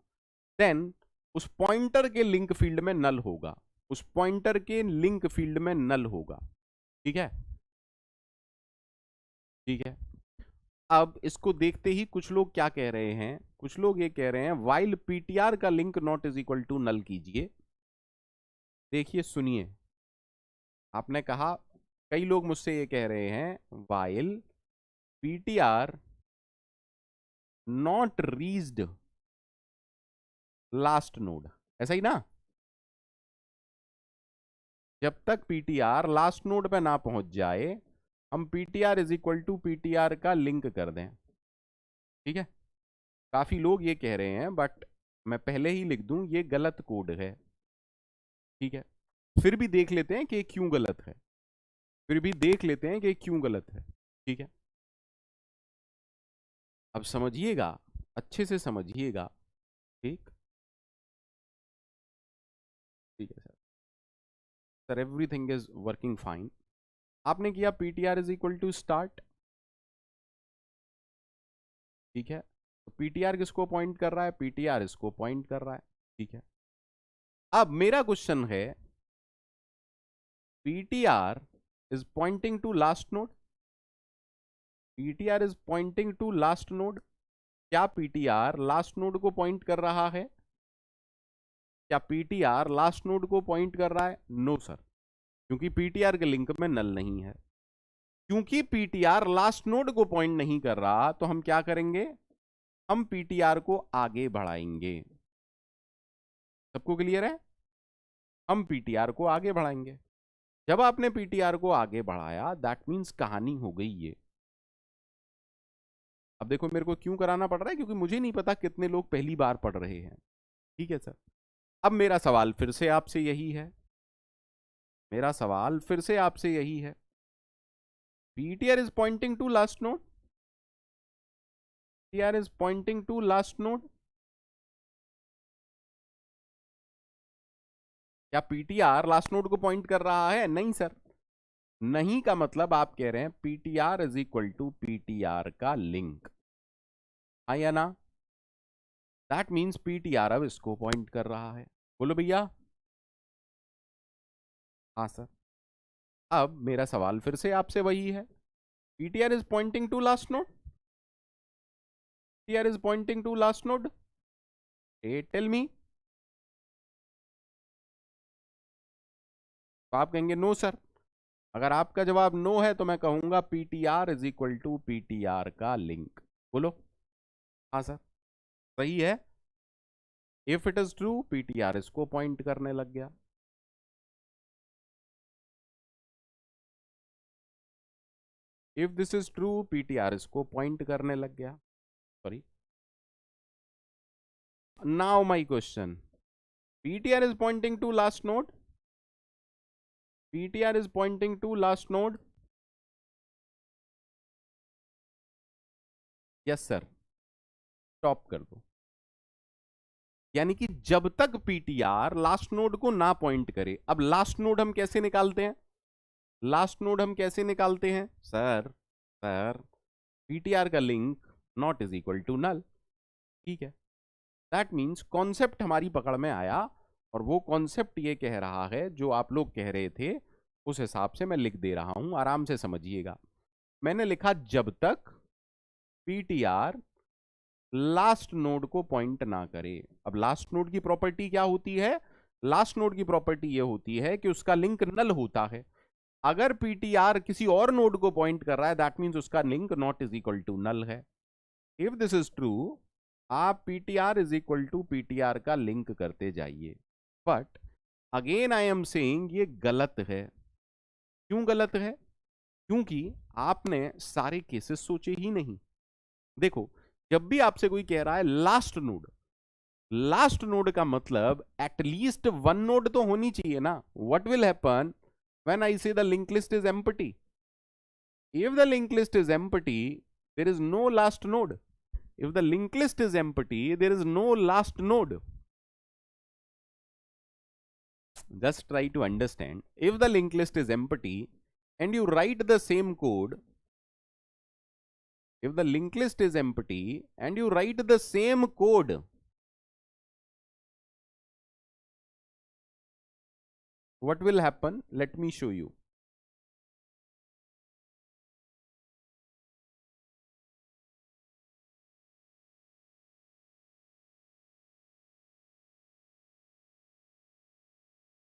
Speaker 1: then उस पॉइंटर के लिंक फील्ड में नल होगा, उस पॉइंटर के लिंक फील्ड में नल होगा, ठीक है। ठीक है, अब इसको देखते ही कुछ लोग क्या कह रहे हैं, कुछ लोग ये कह रहे हैं वाइल पीटीआर का link not is equal to null कीजिए। देखिए सुनिए, आपने कहा, कई लोग मुझसे ये कह रहे हैं while PTR not reached last node, ऐसा ही ना। जब तक पीटीआर लास्ट नोड पे ना पहुंच जाए, हम PTR is equal to PTR का लिंक कर दें, ठीक है। काफी लोग ये कह रहे हैं, बट मैं पहले ही लिख दूं ये गलत कोड है, ठीक है। फिर भी देख लेते हैं कि क्यों गलत है, फिर भी देख लेते हैं कि क्यों गलत है, ठीक है। अब समझिएगा, अच्छे से समझिएगा, ठीक। ठीक है sir, sir everything is working fine. आपने किया PTR is equal to start, ठीक है। तो पीटीआर किसको पॉइंट कर रहा है? पीटीआर इसको पॉइंट कर रहा है, ठीक है। अब मेरा क्वेश्चन है, PTR is pointing to last node, PTR is pointing to last node. क्या पीटीआर लास्ट नोड को पॉइंट कर रहा है? क्या पीटीआर लास्ट नोड को पॉइंट कर रहा है? नो सर, क्योंकि पीटीआर के लिंक में नल नहीं है। क्योंकि पीटीआर लास्ट नोड को पॉइंट नहीं कर रहा तो हम क्या करेंगे? हम पीटीआर को आगे बढ़ाएंगे। सबको क्लियर है? हम पीटीआर को आगे बढ़ाएंगे। जब आपने पीटीआर को आगे बढ़ाया दैट मीन्स कहानी हो गई ये। अब देखो मेरे को क्यों कराना पड़ रहा है, क्योंकि मुझे नहीं पता कितने लोग पहली बार पढ़ रहे हैं। ठीक है सर। अब मेरा सवाल फिर से आपसे यही है, मेरा सवाल फिर से आपसे यही है, PTR is pointing to last node, PTR is pointing to last node. क्या पीटीआर लास्ट नोड को पॉइंट कर रहा है? नहीं सर। नहीं का मतलब आप कह रहे हैं PTR is equal to PTR का लिंक, हाँ या ना? दैट मीन्स पीटीआर अब इसको पॉइंट कर रहा है। बोलो भैया। हाँ सर। अब मेरा सवाल फिर से आपसे वही है, PTR is pointing to last node, PTR is pointing to last node, tell me. तो आप कहेंगे नो सर। अगर आपका जवाब नो है तो मैं कहूंगा PTR is equal to PTR का लिंक। बोलो। हाँ सर, सही है। If it is true PTR इसको पॉइंट करने लग गया। If this is true PTR इसको पॉइंट करने लग गया। Sorry, now my question, PTR is pointing to last node, PTR is pointing to last node. Yes sir, stop कर दो। यानी कि जब तक पीटीआर लास्ट नोड को ना पॉइंट करे। अब लास्ट नोड हम कैसे निकालते हैं? लास्ट नोड हम कैसे निकालते हैं सर? सर, पीटीआर का link not is equal to null. ठीक है, दैट मीन्स कॉन्सेप्ट हमारी पकड़ में आया, और वो कॉन्सेप्ट ये कह रहा है जो आप लोग कह रहे थे, उस हिसाब से मैं लिख दे रहा हूं, आराम से समझिएगा। मैंने लिखा जब तक पीटीआर लास्ट नोड को पॉइंट ना करे। अब लास्ट नोड की प्रॉपर्टी क्या होती है? लास्ट नोड की प्रॉपर्टी ये होती है कि उसका लिंक नल होता है। अगर पीटीआर किसी और नोड को पॉइंट कर रहा है दैट मीन्स उसका link not is equal to null है। इफ दिस इज ट्रू आप PTR is equal to PTR का लिंक करते जाइए। But again I am saying ये गलत है। क्यों गलत है? क्योंकि आपने सारे केसेस सोचे ही नहीं। देखो, जब भी आपसे कोई कह रहा है लास्ट नोड, लास्ट नोड का मतलब एटलीस्ट वन नोड तो होनी चाहिए ना। What will happen when I say the link list is empty? If the link list is empty there is no last node. If the linked list is empty, there is no last node. Just try to understand. If the linked list is empty and you write the same code, if the linked list is empty and you write the same code, what will happen? Let me show you.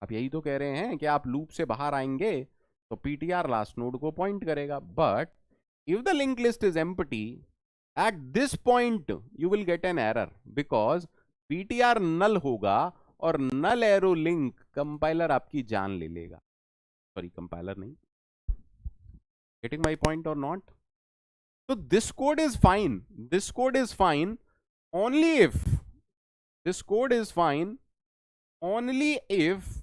Speaker 1: आप यही तो कह रहे हैं कि आप loop से बाहर आएंगे तो पीटीआर लास्ट नोड को पॉइंट करेगा। But if the link list is empty at this point you will get an error because PTR null होगा और नल एरो लिंक कंपाइलर आपकी जान ले लेगा। सॉरी, कंपाइलर नहीं। गेटिंग माई पॉइंट और नॉट? तो this code is fine, this code is fine only if, this code is fine only if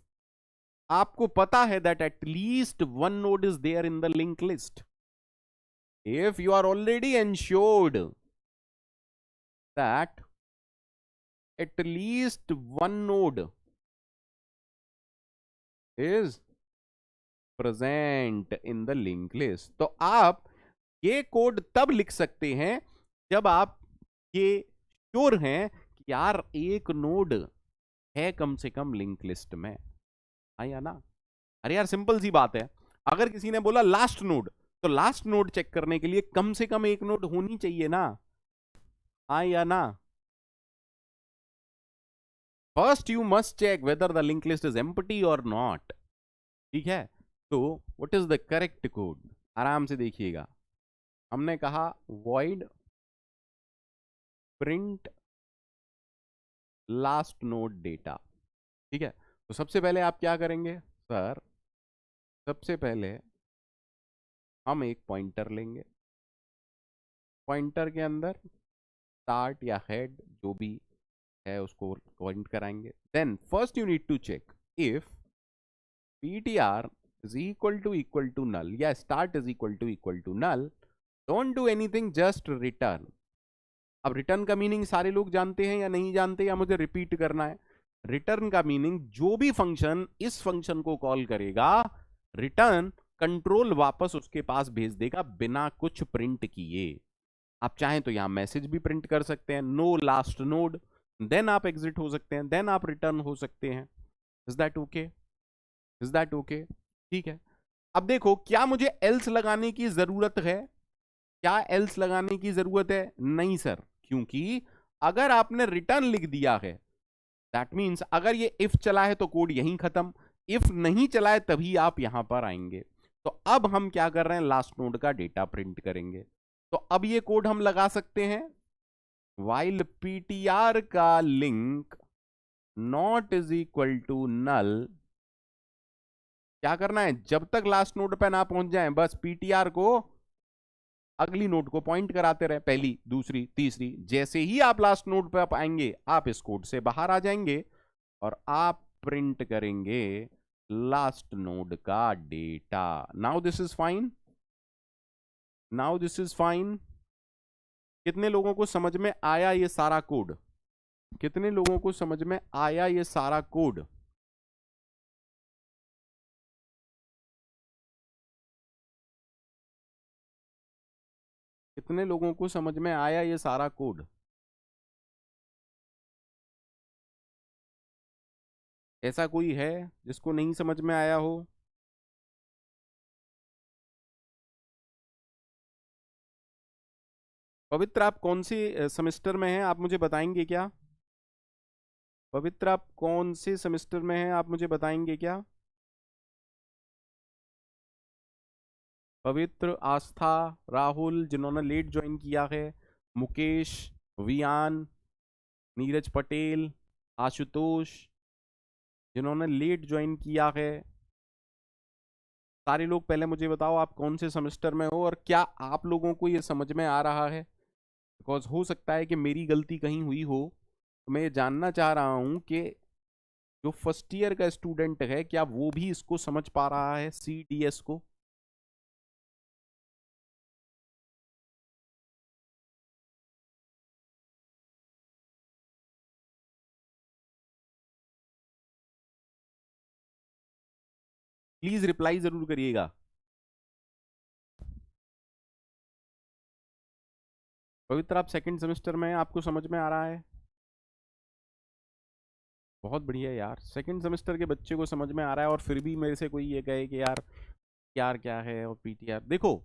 Speaker 1: आपको पता है that at least one node is there in the linked list. If you are already ensured that at least one node is present in the linked list, तो आप ये code तब लिख सकते हैं जब आप ये श्योर हैं कि यार एक नोड है कम से कम लिंक लिस्ट में, हाँ या ना? अरे यार सिंपल सी बात है, अगर किसी ने बोला लास्ट नोड तो लास्ट नोड चेक करने के लिए कम से कम एक नोड होनी चाहिए ना, हाँ या ना? First you must check whether the link list is empty और नॉट। ठीक है, तो what is the correct code? आराम से देखिएगा, हमने कहा void print last node data. ठीक है, तो सबसे पहले आप क्या करेंगे सर? सबसे पहले हम एक पॉइंटर लेंगे, पॉइंटर के अंदर स्टार्ट या हेड जो भी है उसको पॉइंट कराएंगे। Then first you need to check if ptr is equal to null या start is equal to null, don't do anything, just return। अब रिटर्न का मीनिंग सारे लोग जानते हैं या नहीं जानते, या मुझे रिपीट करना है? रिटर्न का मीनिंग जो भी फंक्शन इस फंक्शन को कॉल करेगा, रिटर्न कंट्रोल वापस उसके पास भेज देगा बिना कुछ प्रिंट किए। आप चाहें तो यहां मैसेज भी प्रिंट कर सकते हैं, नो लास्ट नोड, देन आप एग्जिट हो सकते हैं, देन आप रिटर्न हो सकते हैं। Is that okay? Is that okay? ठीक है, अब देखो क्या मुझे एल्स लगाने की जरूरत है? क्या एल्स लगाने की जरूरत है? नहीं सर, क्योंकि अगर आपने रिटर्न लिख दिया है दैट मीन्स अगर ये इफ चला है तो कोड यहीं खत्म, इफ नहीं चला है तभी आप यहां पर आएंगे। तो अब हम क्या कर रहे हैं? लास्ट नोड का डेटा प्रिंट करेंगे। तो अब ये कोड हम लगा सकते हैं, while ptr का link not is equal to null. क्या करना है? जब तक लास्ट नोड पे ना पहुंच जाए बस ptr को अगली नोड को पॉइंट कराते रहे, पहली दूसरी तीसरी। जैसे ही आप लास्ट नोड पे आप आएंगे आप इस कोड से बाहर आ जाएंगे और आप प्रिंट करेंगे लास्ट नोड का data. Now this is fine, now this is fine. कितने लोगों को समझ में आया ये सारा कोड? कितने लोगों को समझ में आया ये सारा कोड? कितने लोगों को समझ में आया ये सारा कोड? ऐसा कोई है जिसको नहीं समझ में आया हो? पवित्र आप कौन से सेमेस्टर में हैं, आप मुझे बताएंगे क्या? पवित्र आप कौन से सेमेस्टर में हैं, आप मुझे बताएंगे क्या? पवित्र, आस्था, राहुल जिन्होंने लेट ज्वाइन किया है, मुकेश, वियान, नीरज पटेल, आशुतोष जिन्होंने लेट ज्वाइन किया है, सारे लोग पहले मुझे बताओ आप कौन से सेमेस्टर में हो और क्या आप लोगों को ये समझ में आ रहा है? बिकॉज हो सकता है कि मेरी गलती कहीं हुई हो, तो मैं ये जानना चाह रहा हूं कि जो फर्स्ट ईयर का स्टूडेंट है क्या वो भी इसको समझ पा रहा है, CDS को? प्लीज रिप्लाई जरूर करिएगा। पवित्र आप सेकंड सेमेस्टर में हैं, आपको समझ में आ रहा है? बहुत बढ़िया यार, सेकंड सेमेस्टर के बच्चे को समझ में आ रहा है और फिर भी मेरे से कोई ये कहे कि यार यार क्या है और PTR। देखो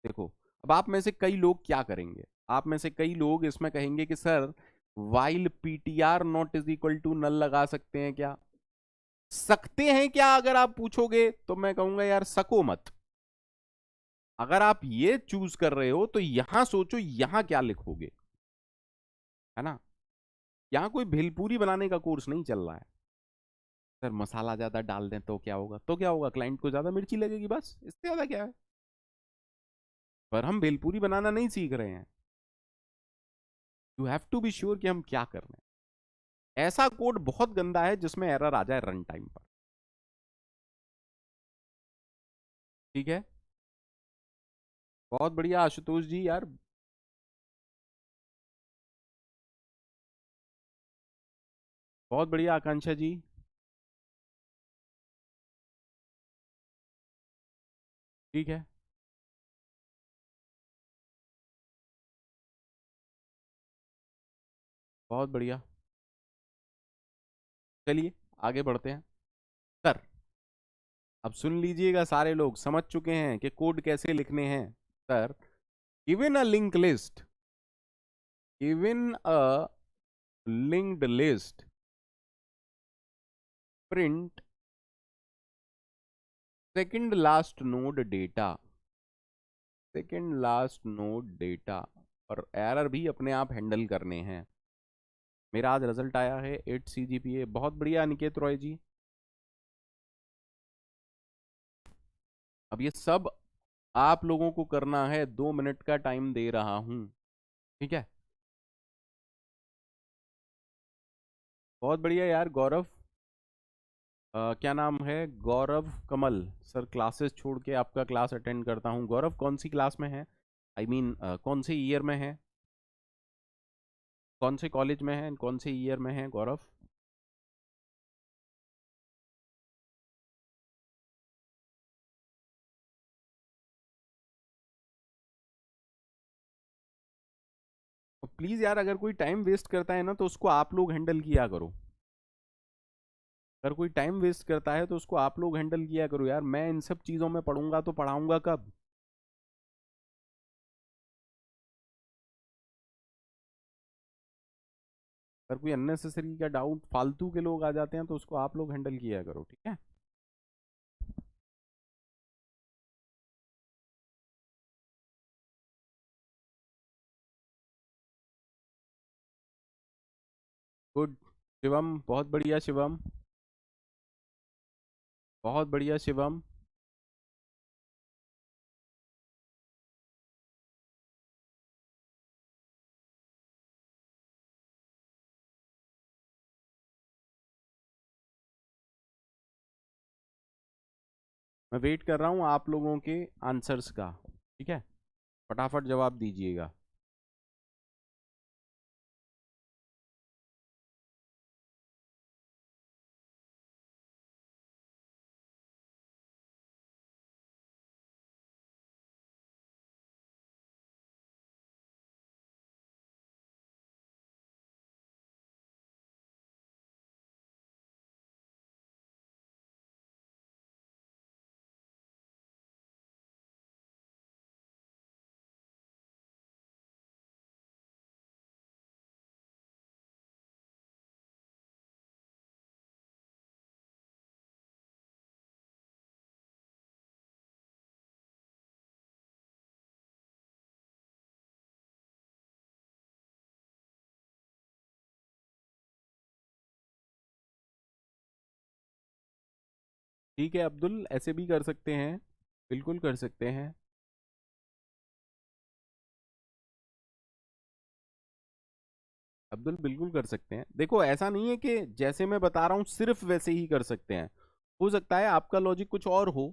Speaker 1: देखो, अब आप में से कई लोग क्या करेंगे, आप में से कई लोग इसमें कहेंगे कि sir while PTR not is equal to null लगा सकते हैं क्या? सकते हैं क्या अगर आप पूछोगे तो मैं कहूंगा यार सको मत। अगर आप ये चूज कर रहे हो तो यहां सोचो यहां क्या लिखोगे, है ना? यहां कोई भेलपूरी बनाने का कोर्स नहीं चल रहा है। सर मसाला ज्यादा डाल दें तो क्या होगा? तो क्या होगा? क्लाइंट को ज्यादा मिर्ची लगेगी, बस इससे ज्यादा क्या है? पर हम भेलपूरी बनाना नहीं सीख रहे हैं। You have to be sure कि हम क्या कर रहे हैं। ऐसा कोड बहुत गंदा है जिसमें एरर आ जाए रन टाइम पर। ठीक है, बहुत बढ़िया आशुतोष जी यार, बहुत बढ़िया आकांक्षा जी। ठीक है, बहुत बढ़िया। चलिए आगे बढ़ते हैं। सर अब सुन लीजिएगा, सारे लोग समझ चुके हैं कि कोड कैसे लिखने हैं। Sir, given a link list, given a linked list, print second last node data, second last node data. और एरर भी अपने आप हैंडल करने हैं। मेरा आज रिजल्ट आया है 8 CGPA, बहुत बढ़िया अनिकेत रॉय जी। अब ये सब आप लोगों को करना है, 2 मिनट का टाइम दे रहा हूं, ठीक है। बहुत बढ़िया यार गौरव, क्या नाम है, गौरव कमल सर। क्लासेस छोड़ के आपका क्लास अटेंड करता हूँ। गौरव कौन सी क्लास में है, आई I मीन कौन से ईयर में है, कौन से कॉलेज में है, कौन से ईयर में है गौरव? प्लीज यार, अगर कोई टाइम वेस्ट करता है ना तो उसको आप लोग हैंडल किया करो। अगर कोई टाइम वेस्ट करता है तो उसको आप लोग हैंडल किया करो यार। मैं इन सब चीजों में पढ़ूंगा तो पढ़ाऊंगा कब? अगर कोई अननेसेसरी का डाउट, फालतू के लोग आ जाते हैं तो उसको आप लोग हैंडल किया करो, ठीक है। गुड शिवम, बहुत बढ़िया शिवम, बहुत बढ़िया शिवम। मैं वेट कर रहा हूँ आप लोगों के आंसर्स का, ठीक है। फटाफट जवाब दीजिएगा। ठीक है अब्दुल, ऐसे भी कर सकते हैं, बिल्कुल कर सकते हैं। अब्दुल बिल्कुल कर सकते हैं। देखो ऐसा नहीं है कि जैसे मैं बता रहा हूँ सिर्फ वैसे ही कर सकते हैं, हो सकता है आपका लॉजिक कुछ और हो।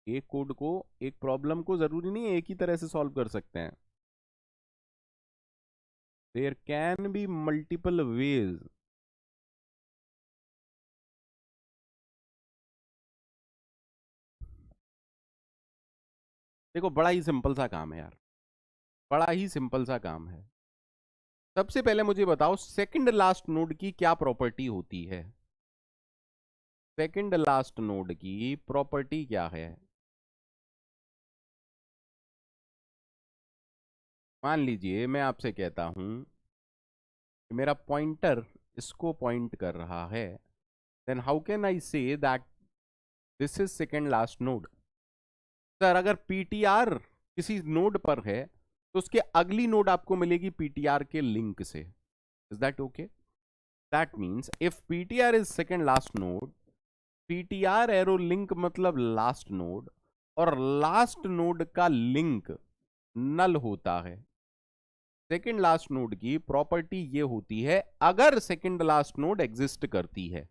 Speaker 1: एक कोड को, एक प्रॉब्लम को जरूरी नहीं है एक ही तरह से सॉल्व कर सकते हैं। There can be multiple ways. देखो बड़ा ही सिंपल सा काम है यार, बड़ा ही सिंपल सा काम है। सबसे पहले मुझे बताओ सेकंड लास्ट नोड की क्या प्रॉपर्टी होती है? सेकंड लास्ट नोड की प्रॉपर्टी क्या है? मान लीजिए मैं आपसे कहता हूं कि मेरा पॉइंटर इसको पॉइंट कर रहा है, then how can I say that this is second last node? Sir अगर पीटीआर किसी नोड पर है तो उसके अगली नोड आपको मिलेगी पीटीआर के लिंक से। Is that okay? That means if PTR is second last node, PTR arrow link मतलब लास्ट नोड, और लास्ट नोड का लिंक नल होता है। सेकंड लास्ट नोड की प्रॉपर्टी ये होती है अगर सेकंड लास्ट नोड एग्जिस्ट करती है।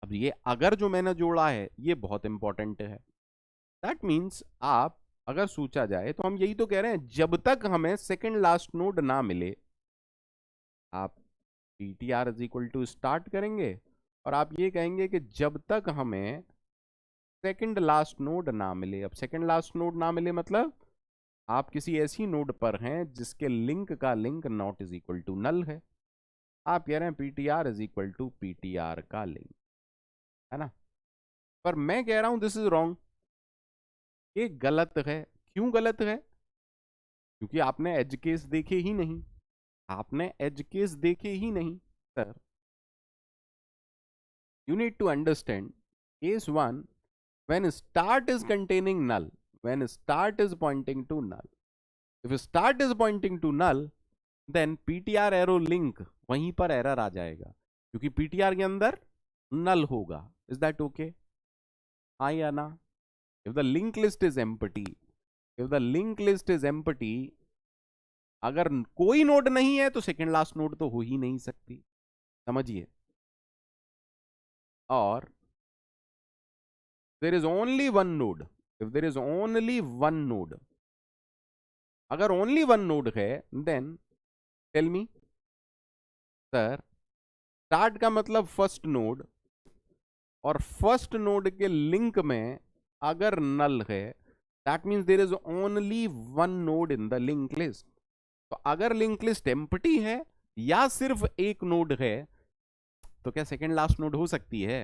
Speaker 1: अब ये अगर जो मैंने जोड़ा है ये बहुत इंपॉर्टेंट है। दैट मीन्स आप, अगर सोचा जाए तो हम यही तो कह रहे हैं, जब तक हमें सेकंड लास्ट नोड ना मिले, आप ptr is equal to start करेंगे और आप ये कहेंगे कि जब तक हमें सेकंड लास्ट नोड ना मिले। अब सेकंड लास्ट नोड ना मिले मतलब आप किसी ऐसी नोड पर हैं जिसके लिंक का link not is equal to null है। आप कह रहे हैं ptr is equal to ptr का लिंक, है ना। पर मैं कह रहा हूं दिस इज रॉन्ग, ये गलत है। क्यों गलत है? क्योंकि आपने एज केस देखे ही नहीं, आपने एज केस देखे ही नहीं sir. You need to understand case 1, when start is containing null, when start is pointing to null, if start is pointing to null, then ptr arrow link वहीं पर error आ जाएगा, क्योंकि ptr के अंदर null होगा। is that okay? हाँ या ना? if the link list is empty, if the link list is empty, अगर कोई नोड नहीं है तो सेकेंड लास्ट नोड तो हो ही नहीं सकती, समझिए। और there is only one node, if there is only one node, अगर only one node है, then tell me sir, start का मतलब फर्स्ट नोड, और फर्स्ट नोड के लिंक में अगर नल है, that means there is only one node in the link list। तो अगर लिंक लिस्ट एम्प्टी है या सिर्फ एक नोड है, तो क्या सेकेंड लास्ट नोड हो सकती है?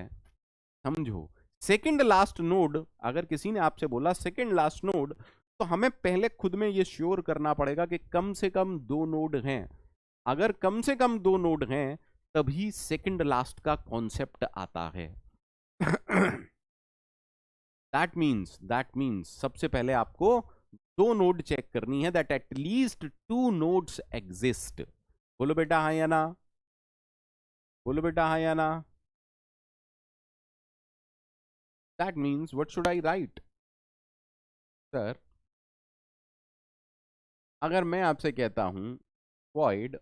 Speaker 1: समझो, सेकंड लास्ट नोड, अगर किसी ने आपसे बोला सेकंड लास्ट नोड, तो हमें पहले खुद में ये श्योर करना पड़ेगा कि कम से कम दो नोड हैं। अगर कम से कम दो नोड हैं तभी सेकंड लास्ट का कॉन्सेप्ट आता है। दैट मीन्स सबसे पहले आपको दो नोड चेक करनी है, that at least two nodes exist. बोलो बेटा हाँ या ना, बोलो बेटा हाँ या ना। That means what should I write? Sir, अगर मैं आपसे कहता हूं void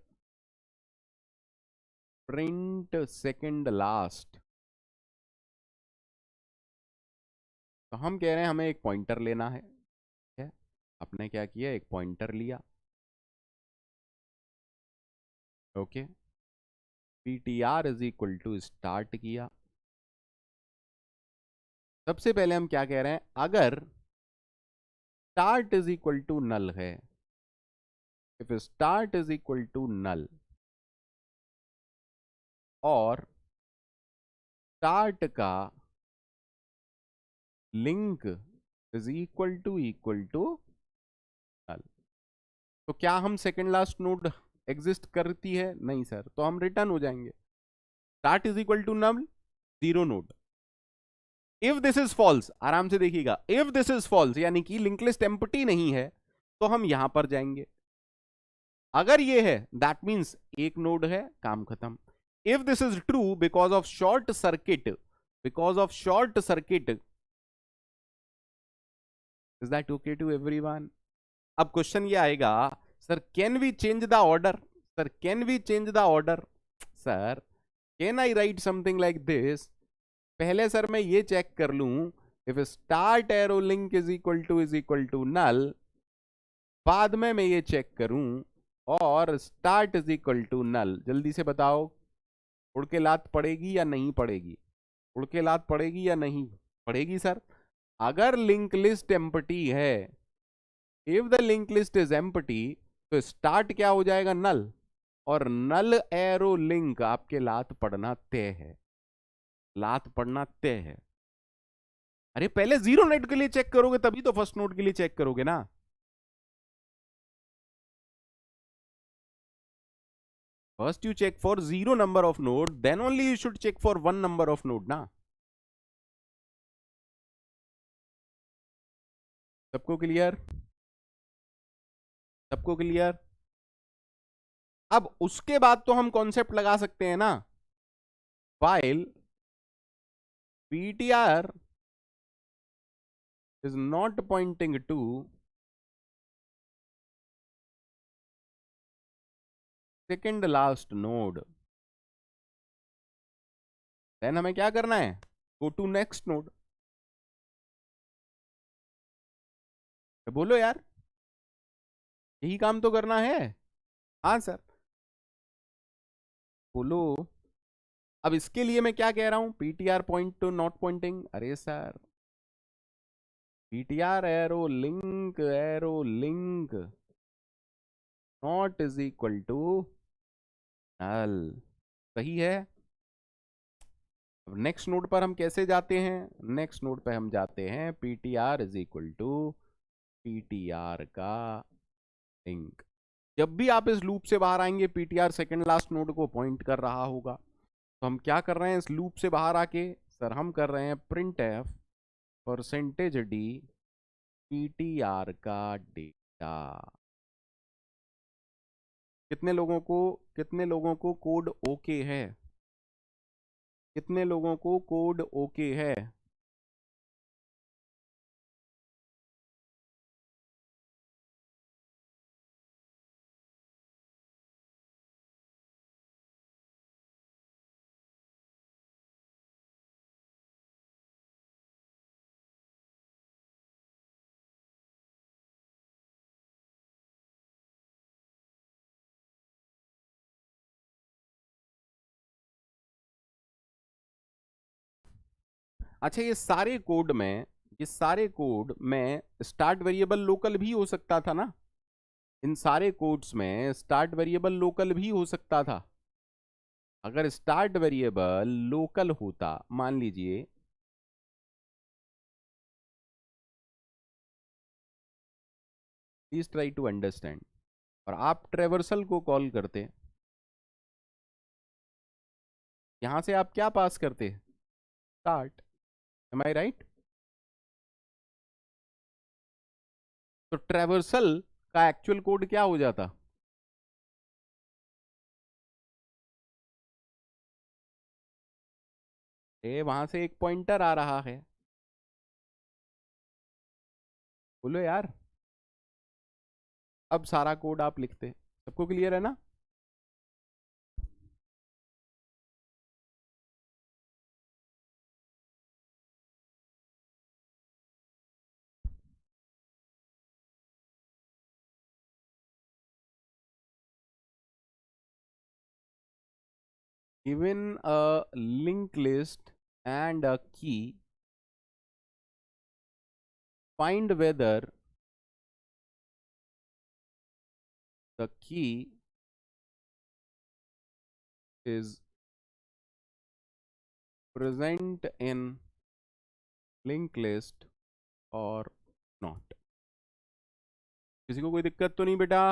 Speaker 1: print second last, तो हम कह रहे हैं हमें एक पॉइंटर लेना है। क्या आपने क्या किया? एक पॉइंटर लिया, okay. ptr is equal to start किया। सबसे पहले हम क्या कह रहे हैं? अगर start is equal to null है, if start is equal to null और स्टार्ट का link is equal to null, तो क्या हम सेकेंड लास्ट नोड एग्जिस्ट करती है? नहीं सर, तो हम रिटर्न हो जाएंगे। Start is equal to null, zero node. If this is false, आराम से देखिएगा, इफ दिस इज फॉल्स यानी कि लिंक लिस्ट एम्प्टी नहीं है, तो हम यहां पर जाएंगे। अगर ये है दैट मीन्स एक नोड है, काम खत्म। If this is true because of short circuit, because of short circuit, is that okay to everyone? अब क्वेश्चन ये आएगा, sir can we change the order? Sir can we change the order? Sir can I write something like this? पहले sir मैं ये check कर लूं, if start arrow link is equal to null, बाद में मैं ये चेक करूं और स्टार्ट इज इक्वल टू नल। जल्दी से बताओ, उड़ के लात पड़ेगी या नहीं पड़ेगी? उड़ के लात पड़ेगी या नहीं पड़ेगी सर? अगर लिंक लिस्ट एम्प्टी है, if the link list is empty, तो स्टार्ट क्या हो जाएगा? नल, और नल एरो लिंक आपके लात पड़ना तय है, लात पड़ना तय है। अरे पहले जीरो नोड के लिए चेक करोगे तभी तो फर्स्ट नोड के लिए चेक करोगे ना। First you check for zero number of node, then only you should check for one number of node ना। सबको क्लियर? सबको क्लियर? अब उसके बाद तो हम कॉन्सेप्ट लगा सकते हैं ना, while ptr is not pointing to second last node, then हमें क्या करना है? go to next node। तो बोलो यार, यही काम तो करना है। हाँ सर, बोलो। अब इसके लिए मैं क्या कह रहा हूं? ptr point to not pointing. अरे sir, ptr arrow link not is equal to null, सही है? अब नेक्स्ट नोड पर हम कैसे जाते हैं? नेक्स्ट नोड पे हम जाते हैं ptr is equal to ptr का लिंक। जब भी आप इस लूप से बाहर आएंगे ptr सेकंड लास्ट नोड को पॉइंट कर रहा होगा। तो हम क्या कर रहे हैं इस लूप से बाहर आके? सर हम कर रहे हैं print F percentage D ptr का डेटा। कितने लोगों को कोड ओके है? कितने लोगों को कोड ओके है? अच्छा, ये सारे कोड में स्टार्ट वेरिएबल लोकल भी हो सकता था ना? इन सारे कोड्स में स्टार्ट वेरिएबल लोकल भी हो सकता था। अगर स्टार्ट वेरिएबल लोकल होता, मान लीजिए प्लीज ट्राई टू अंडरस्टैंड, और आप ट्रेवर्सल को कॉल करते, यहां से आप क्या पास करते? स्टार्ट। M I right? तो ट्रेवर्सल का एक्चुअल कोड क्या हो जाता? वहां से एक पॉइंटर आ रहा है, बोलो यार। अब सारा कोड आप लिखते, सबको क्लियर है ना? Given a linked list and a key, find whether the key is present in linked list or not। किसी को कोई दिक्कत तो नहीं बेटा?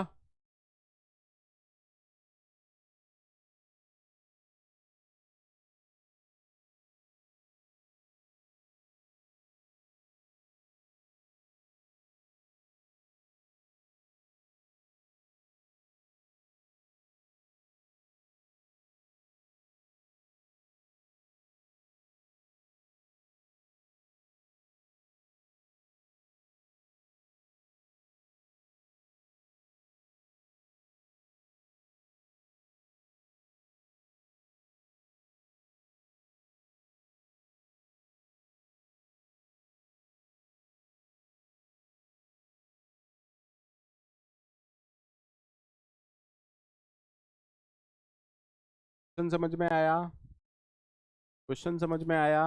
Speaker 1: क्वेश्चन समझ में आया? क्वेश्चन समझ में आया?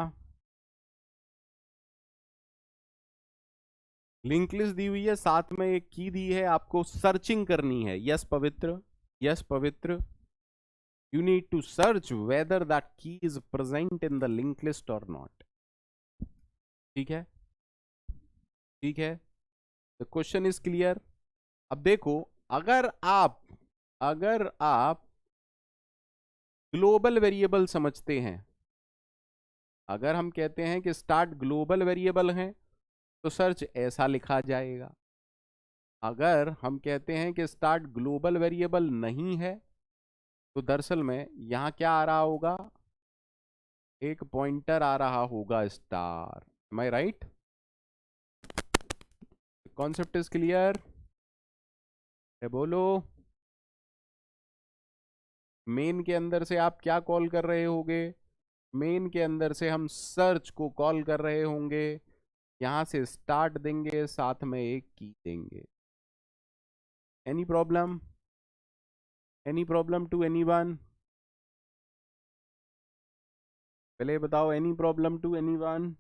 Speaker 1: लिंक लिस्ट दी हुई है, साथ में एक की दी है, आपको सर्चिंग करनी है। यस पवित्र, यस पवित्र, you need to search whether that key is present in the linked list or not। ठीक है, ठीक है, the question is clear। अब देखो, अगर आप अगर आप ग्लोबल वेरिएबल समझते हैं, अगर हम कहते हैं कि स्टार्ट ग्लोबल वेरिएबल है, तो सर्च ऐसा लिखा जाएगा। अगर हम कहते हैं कि स्टार्ट ग्लोबल वेरिएबल नहीं है, तो दरअसल में यहां क्या आ रहा होगा? एक पॉइंटर आ रहा होगा star. Am I right? Concept is clear? बोलो। मेन के अंदर से आप क्या कॉल कर रहे होगे? मेन के अंदर से हम सर्च को कॉल कर रहे होंगे। यहां से स्टार्ट देंगे, साथ में एक की देंगे। Any problem? Any problem to anyone? पहले बताओ, any problem to anyone?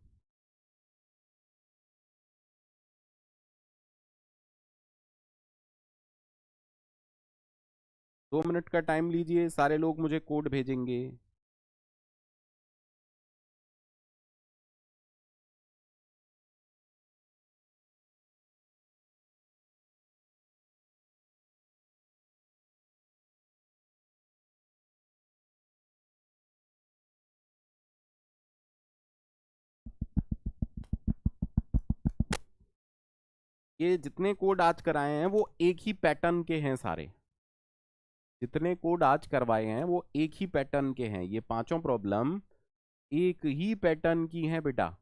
Speaker 1: 2 minute का टाइम लीजिए, सारे लोग मुझे कोड भेजेंगे। ये जितने कोड आज कराए हैं वो एक ही पैटर्न के हैं सारे। जितने कोड आज करवाए हैं वो एक ही पैटर्न के हैं। ये पांचों प्रॉब्लम एक ही पैटर्न की हैं बेटा।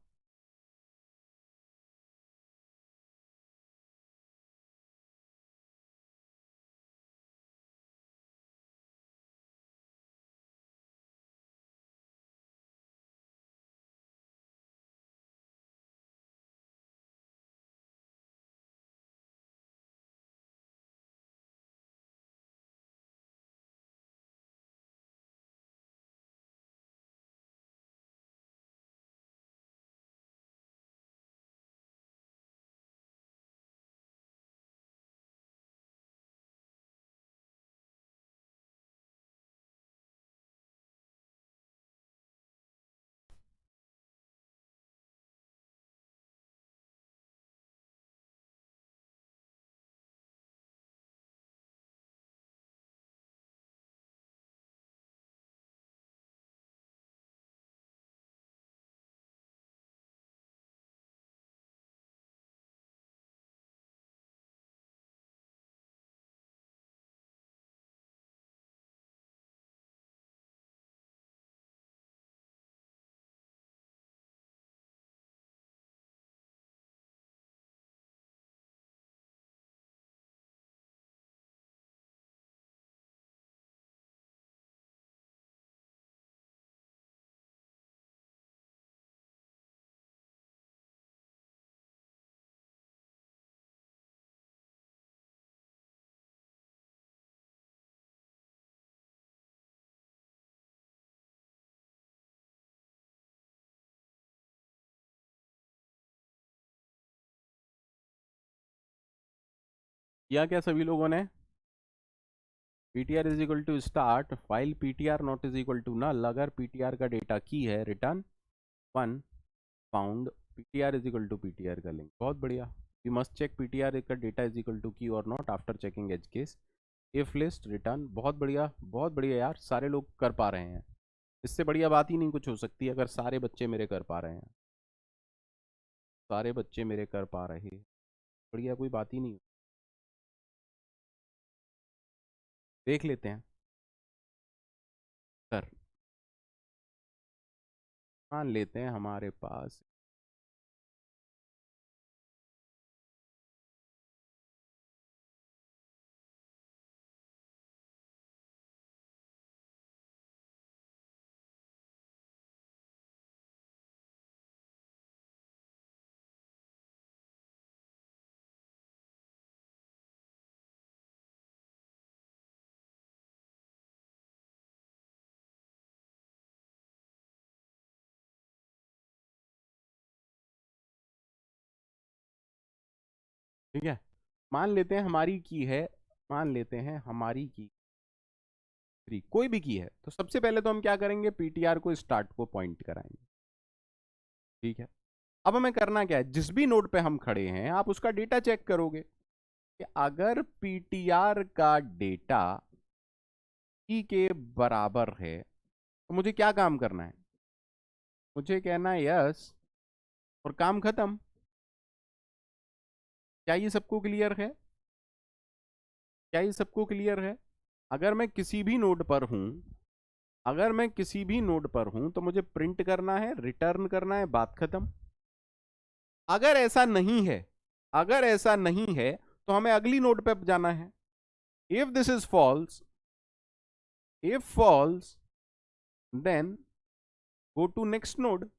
Speaker 1: किया क्या सभी लोगों ने? ptr is equal to start while ptr not is equal to null. अगर ptr का डेटा की है return 1 found ptr is equal to ptr का लिंक। बहुत बढ़िया। यू मस्ट चेक ptr का data is equal to key और not after checking edge case if list return. बहुत बढ़िया, बहुत बढ़िया यार, सारे लोग कर पा रहे हैं। इससे बढ़िया बात ही नहीं कुछ हो सकती अगर सारे बच्चे मेरे कर पा रहे हैं। सारे बच्चे मेरे कर पा रहे हैं, बढ़िया कोई बात ही नहीं। देख लेते हैं सर। मान लेते हैं हमारे पास ठीक है, मान लेते हैं हमारी की है, मान लेते हैं हमारी की 3 कोई भी की है। तो सबसे पहले तो हम क्या करेंगे, पीटीआर को स्टार्ट को पॉइंट कराएंगे। ठीक है, अब हमें करना क्या है, जिस भी नोड पे हम खड़े हैं आप उसका डेटा चेक करोगे कि अगर पीटीआर का डेटा की के बराबर है तो मुझे क्या काम करना है, मुझे कहना है यस और काम खत्म। क्या ये सबको क्लियर है? क्या ये सबको क्लियर है? अगर मैं किसी भी नोड पर हूं, अगर मैं किसी भी नोड पर हूं तो मुझे प्रिंट करना है, रिटर्न करना है, बात खत्म। अगर ऐसा नहीं है, अगर ऐसा नहीं है तो हमें अगली नोड पे जाना है। If this is false, if false then go to next node.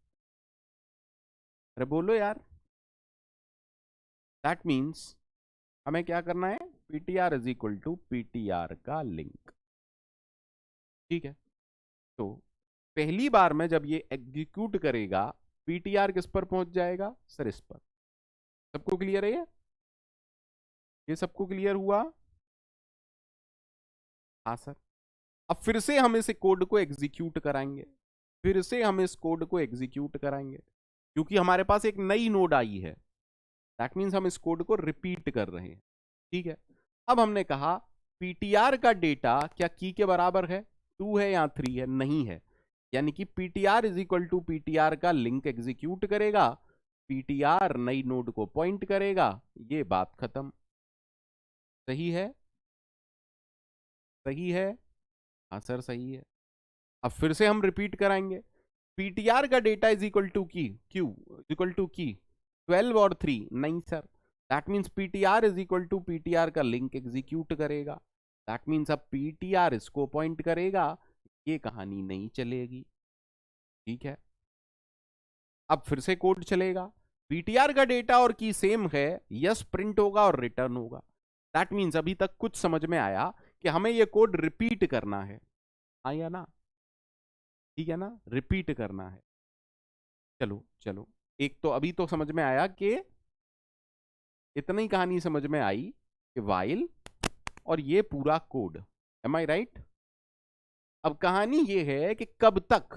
Speaker 1: अरे बोलो यार, दैट मीन्स हमें क्या करना है, PTR is equal to PTR का लिंक। ठीक है, तो पहली बार में जब ये एग्जीक्यूट करेगा पीटीआर किस पर पहुंच जाएगा सर, इस पर। सबको क्लियर है ये सबको क्लियर हुआ? हाँ सर। अब फिर से हम इस कोड को एग्जीक्यूट कराएंगे, फिर से हम इस कोड को एग्जीक्यूट कराएंगे क्योंकि हमारे पास एक नई नोड आई है। दैट मीन्स हम इस कोड को रिपीट कर रहे हैं। ठीक है, अब हमने कहा पीटीआर का डेटा क्या की के बराबर है, 2 है या 3 है, नहीं है, यानी कि PTR is equal to PTR का लिंक एग्जीक्यूट करेगा। पीटीआर नई नोड को पॉइंट करेगा, ये बात खत्म। सही है, सही है, हाँ सर सही है। अब फिर से हम रिपीट कराएंगे। पीटीआर का data is equal to key Q equal to key 12 और 3, नहीं sir. That means PTR is equal to PTR का लिंक एग्जीक्यूट करेगा। दैट मीन्स अब पीटीआर इसको पॉइंट करेगा, ये कहानी नहीं चलेगी। ठीक है, अब फिर से कोड चलेगा। पीटीआर का डेटा और की सेम है, यस प्रिंट होगा और रिटर्न होगा। दैट मीन्स अभी तक कुछ समझ में आया कि हमें ये कोड रिपीट करना है, आया ना? ठीक है ना, रिपीट करना है। चलो चलो, एक तो अभी तो समझ में आया कि इतनी ही कहानी समझ में आई कि वाइल और ये पूरा कोड। M I right? अब कहानी ये है कि कब तक,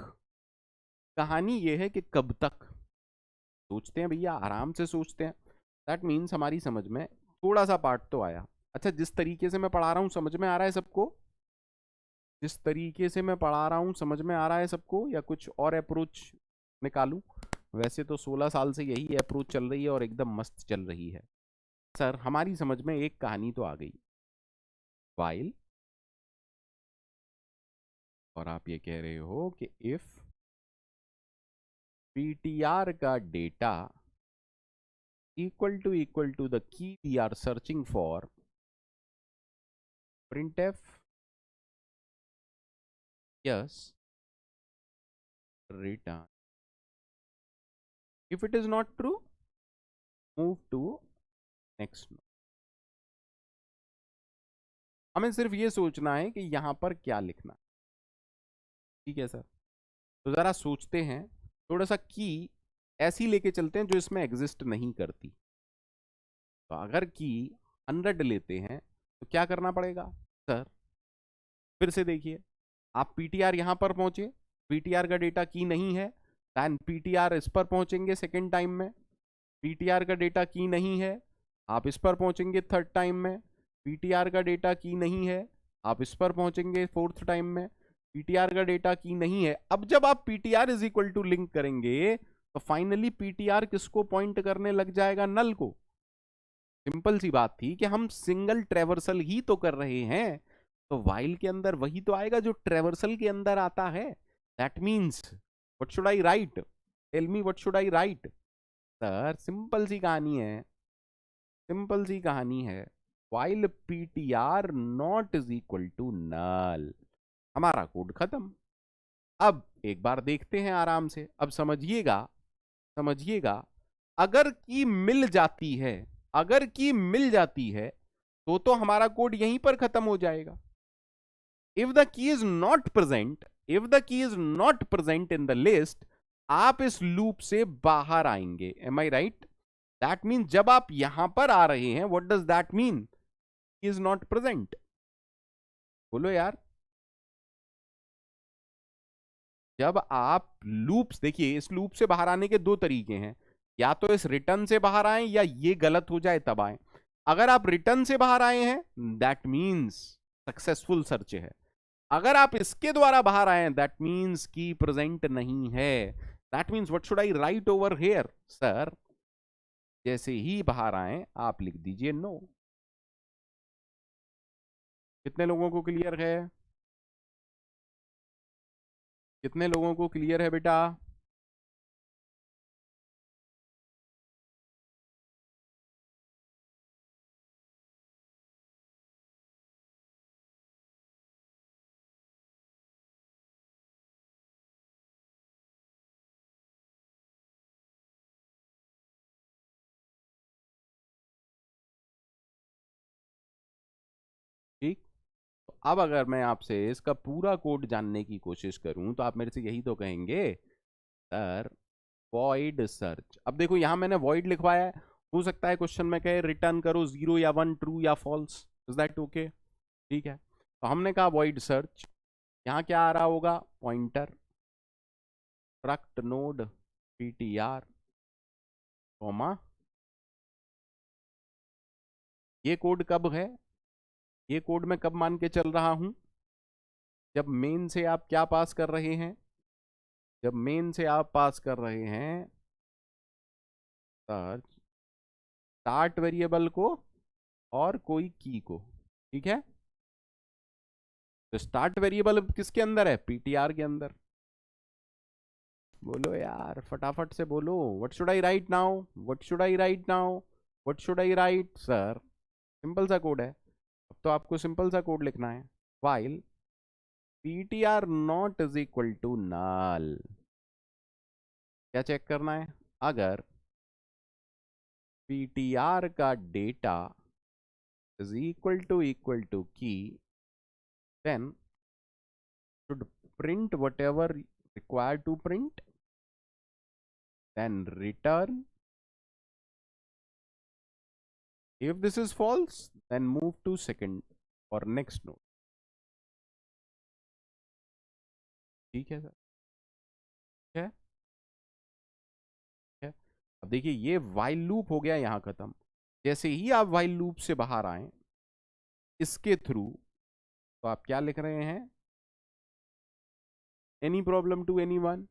Speaker 1: कहानी ये है कि कब तक सोचते हैं भैया, आराम से सोचते हैं। दैट मीन्स हमारी समझ में थोड़ा सा पार्ट तो आया। अच्छा, जिस तरीके से मैं पढ़ा रहा हूं समझ में आ रहा है सबको? जिस तरीके से मैं पढ़ा रहा हूं समझ में आ रहा है सबको, या कुछ और अप्रोच निकालूं? वैसे तो 16 साल से यही अप्रोच चल रही है और एकदम मस्त चल रही है। सर हमारी समझ में एक कहानी तो आ गई, वाइल, और आप ये कह रहे हो कि इफ पीटीआर का data equal to the key we are searching for, printf yes return, if it is not true move to next node। हमें सिर्फ ये सोचना है कि यहां पर क्या लिखना। ठीक है सर, तो जरा सोचते हैं, थोड़ा सा की ऐसी लेके चलते हैं जो इसमें एग्जिस्ट नहीं करती। तो अगर की 100 लेते हैं तो क्या करना पड़ेगा सर? फिर से देखिए, आप पीटीआर यहां पर पहुंचे, पीटीआर का डेटा की नहीं है, देन पीटीआर इस पर पहुंचेंगे सेकेंड टाइम में, पीटीआर का डेटा की नहीं है, आप इस पर पहुंचेंगे थर्ड टाइम में, पीटीआर का डेटा की नहीं है, आप इस पर पहुंचेंगे फोर्थ टाइम में, पीटीआर का डेटा की नहीं है। अब जब आप PTR is equal to link करेंगे तो फाइनली पीटीआर किसको पॉइंट करने लग जाएगा? नल को। सिंपल सी बात थी कि हम सिंगल ट्रेवर्सल ही तो कर रहे हैं, तो वाइल के अंदर वही तो आएगा जो ट्रेवर्सल के अंदर आता है। That means what should I write? Tell me what should I write? Sir simple सी कहानी है, सिंपल सी कहानी है, while PTR not is equal to null, हमारा कोड खत्म। अब एक बार देखते हैं आराम से, अब समझिएगा, समझिएगा। अगर की मिल जाती है, अगर की मिल जाती है तो हमारा कोड यहीं पर खत्म हो जाएगा। If the key is not present, if the key is not present in the list, आप इस लूप से बाहर आएंगे। Am I right? That mean जब आप यहां पर आ रहे हैं, what does that mean? Is not present. बोलो यार। जब आप लूप्स, देखिए इस लूप से बाहर आने के दो तरीके हैं, या तो इस रिटर्न से बाहर आए या ये गलत हो जाए तब आए। अगर आप रिटर्न से बाहर आए हैं दैट मीन्स सक्सेसफुल सर्च है, अगर आप इसके द्वारा बाहर आए दैट मीन्स की प्रेजेंट नहीं है। That means what should I right over here? Sir जैसे ही बाहर आए आप लिख दीजिए नो। कितने लोगों को क्लियर है? कितने लोगों को क्लियर है बेटा? ठीक, तो अब अगर मैं आपसे इसका पूरा कोड जानने की कोशिश करूं तो आप मेरे से यही तो कहेंगे सर वॉइड सर्च। अब देखो यहां मैंने वॉइड लिखवाया है, हो सकता है क्वेश्चन में कहे रिटर्न करो 0 या 1, ट्रू या फॉल्स, इज दैट ओके? ठीक है, तो हमने कहा वॉइड सर्च, यहां क्या आ रहा होगा? Pointer struct node ptr comma, ये कोड कब है? ये कोड मैं कब मान के चल रहा हूं? जब मेन से आप क्या पास कर रहे हैं? जब मेन से आप पास कर रहे हैं सर्च स्टार्ट वेरिएबल को और कोई की को, ठीक है। तो स्टार्ट वेरिएबल किसके अंदर है? पीटीआर के अंदर। बोलो यार फटाफट से बोलो, what should I write now, what should I write now, what should I write sir? Simple सा कोड है, अब तो आपको सिंपल सा कोड लिखना है। While ptr not is equal to null, क्या चेक करना है? अगर ptr का data is equal to key, then should print whatever required to print, then return. If this is false, then move to second or next node. ठीक है sir, ठीक है, ठीक है। अब देखिए ये while लूप हो गया यहाँ खत्म। जैसे ही आप while लूप से बाहर आए इसके थ्रू, तो आप क्या लिख रहे हैं? Any problem to any one,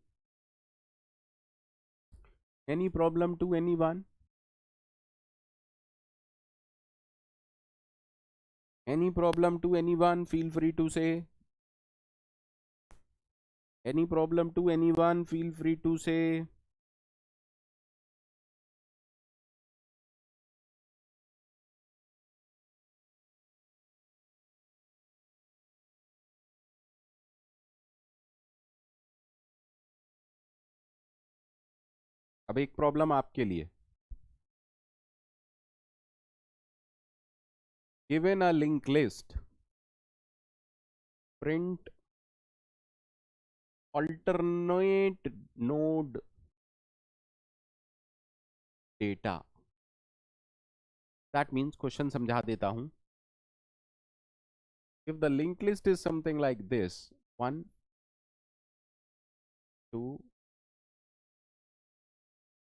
Speaker 1: any problem to any one, any problem to any one, feel free to say. Any problem to any one, feel free to say. अब एक प्रॉब्लम आपके लिए। Given a linked list, print alternate node data. That means question समझा देता हूं। If the linked list is something like this, 1 2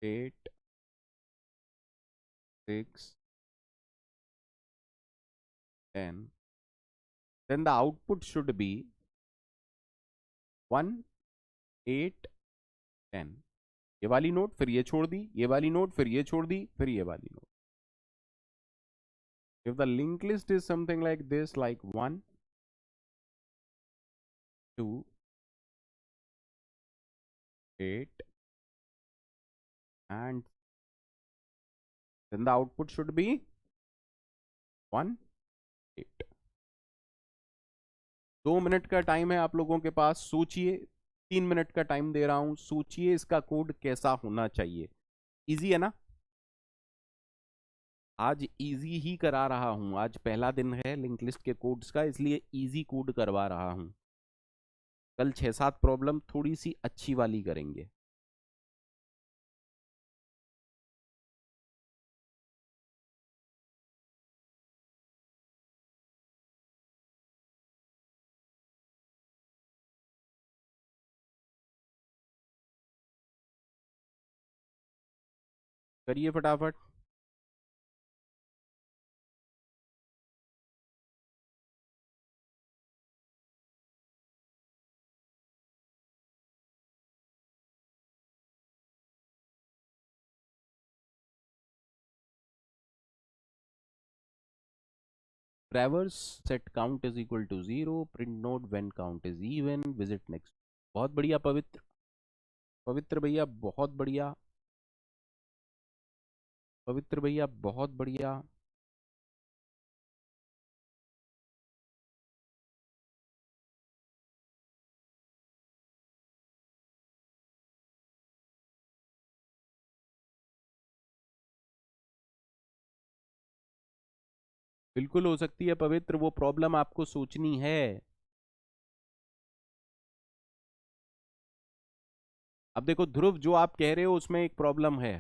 Speaker 1: 8 6 10, then the output should be 1 8 10। ये वाली note, फिर ये छोड़ दी, ये वाली नोट, फिर ये छोड़ दी, फिर ये वाली note. If the linked list is something like this, like 1 2 8 and then the output should be 1 8। 2 minute का टाइम है आप लोगों के पास, सोचिए। 3 मिनट का टाइम दे रहा हूं, सोचिए इसका कोड कैसा होना चाहिए। इजी है ना? आज इजी ही करा रहा हूं, आज पहला दिन है लिंक लिस्ट के कोड्स का, इसलिए इजी कोड करवा रहा हूं। कल 6-7 प्रॉब्लम थोड़ी सी अच्छी वाली करेंगे। करिए फटाफट। Traverse set count is equal to 0, print node when count is even, visit next. बहुत बढ़िया पवित्र, पवित्र भैया बहुत बढ़िया, पवित्र भैया बहुत बढ़िया। बिल्कुल हो सकती है पवित्र, वो प्रॉब्लम आपको सोचनी है। अब देखो ध्रुव, जो आप कह रहे हो उसमें एक प्रॉब्लम है।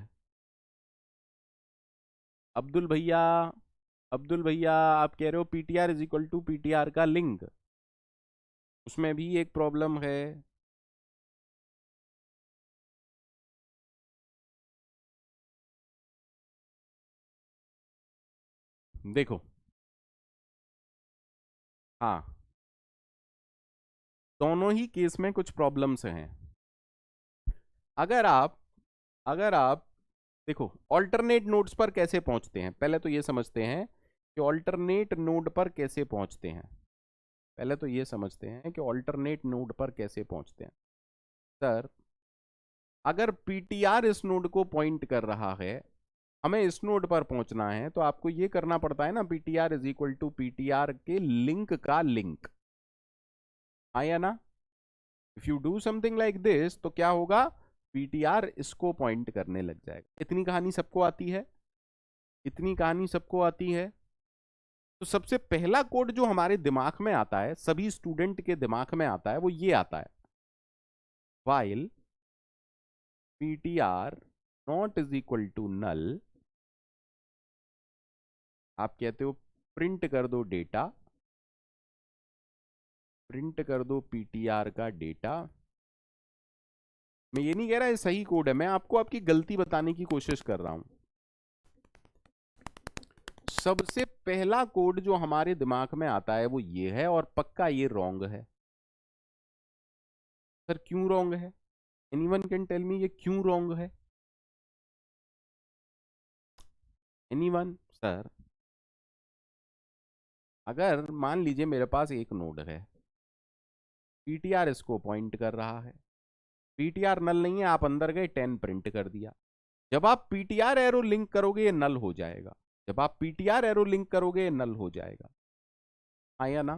Speaker 1: अब्दुल भैया, अब्दुल भैया आप कह रहे हो PTR is equal to PTR का लिंक, उसमें भी एक प्रॉब्लम है। देखो, हाँ, दोनों ही केस में कुछ प्रॉब्लम्स हैं। अगर आप अगर आप देखो ऑल्टरनेट नोड्स पर कैसे पहुंचते हैं, पहले तो ये समझते हैं कि ऑल्टरनेट नोड पर कैसे पहुंचते हैं। पहले तो ये समझते हैं कि ऑल्टरनेट नोड पर कैसे पहुंचते हैं। सर अगर पीटीआर इस नोड को पॉइंट कर रहा है, हमें इस नोड पर पहुंचना है, तो आपको ये करना पड़ता है ना, PTR is equal to PTR के लिंक का लिंक, आया ना। If you do something like this तो क्या होगा, पीटीआर इसको पॉइंट करने लग जाएगा। इतनी कहानी सबको आती है, इतनी कहानी सबको आती है। तो सबसे पहला कोड जो हमारे दिमाग में आता है, सभी स्टूडेंट के दिमाग में आता है, वो ये आता है, while ptr not is equal to null, आप कहते हो प्रिंट कर दो डेटा, प्रिंट कर दो ptr का डेटा। मैं ये नहीं कह रहा है सही कोड है, मैं आपको आपकी गलती बताने की कोशिश कर रहा हूं। सबसे पहला कोड जो हमारे दिमाग में आता है वो ये है, और पक्का ये रॉन्ग है। सर क्यों रॉन्ग है, एनीवन कैन टेल मी ये क्यों रॉन्ग है, एनीवन। सर अगर मान लीजिए मेरे पास एक नोड है, पीटीआर इसको पॉइंट कर रहा है, पीटीआर नल नहीं है, आप अंदर गए 10 प्रिंट कर दिया। जब आप पीटीआर एरो लिंक करोगे ये नल हो जाएगा, जब आप पीटीआर एरो लिंक करोगे ये नल हो जाएगा, आया ना।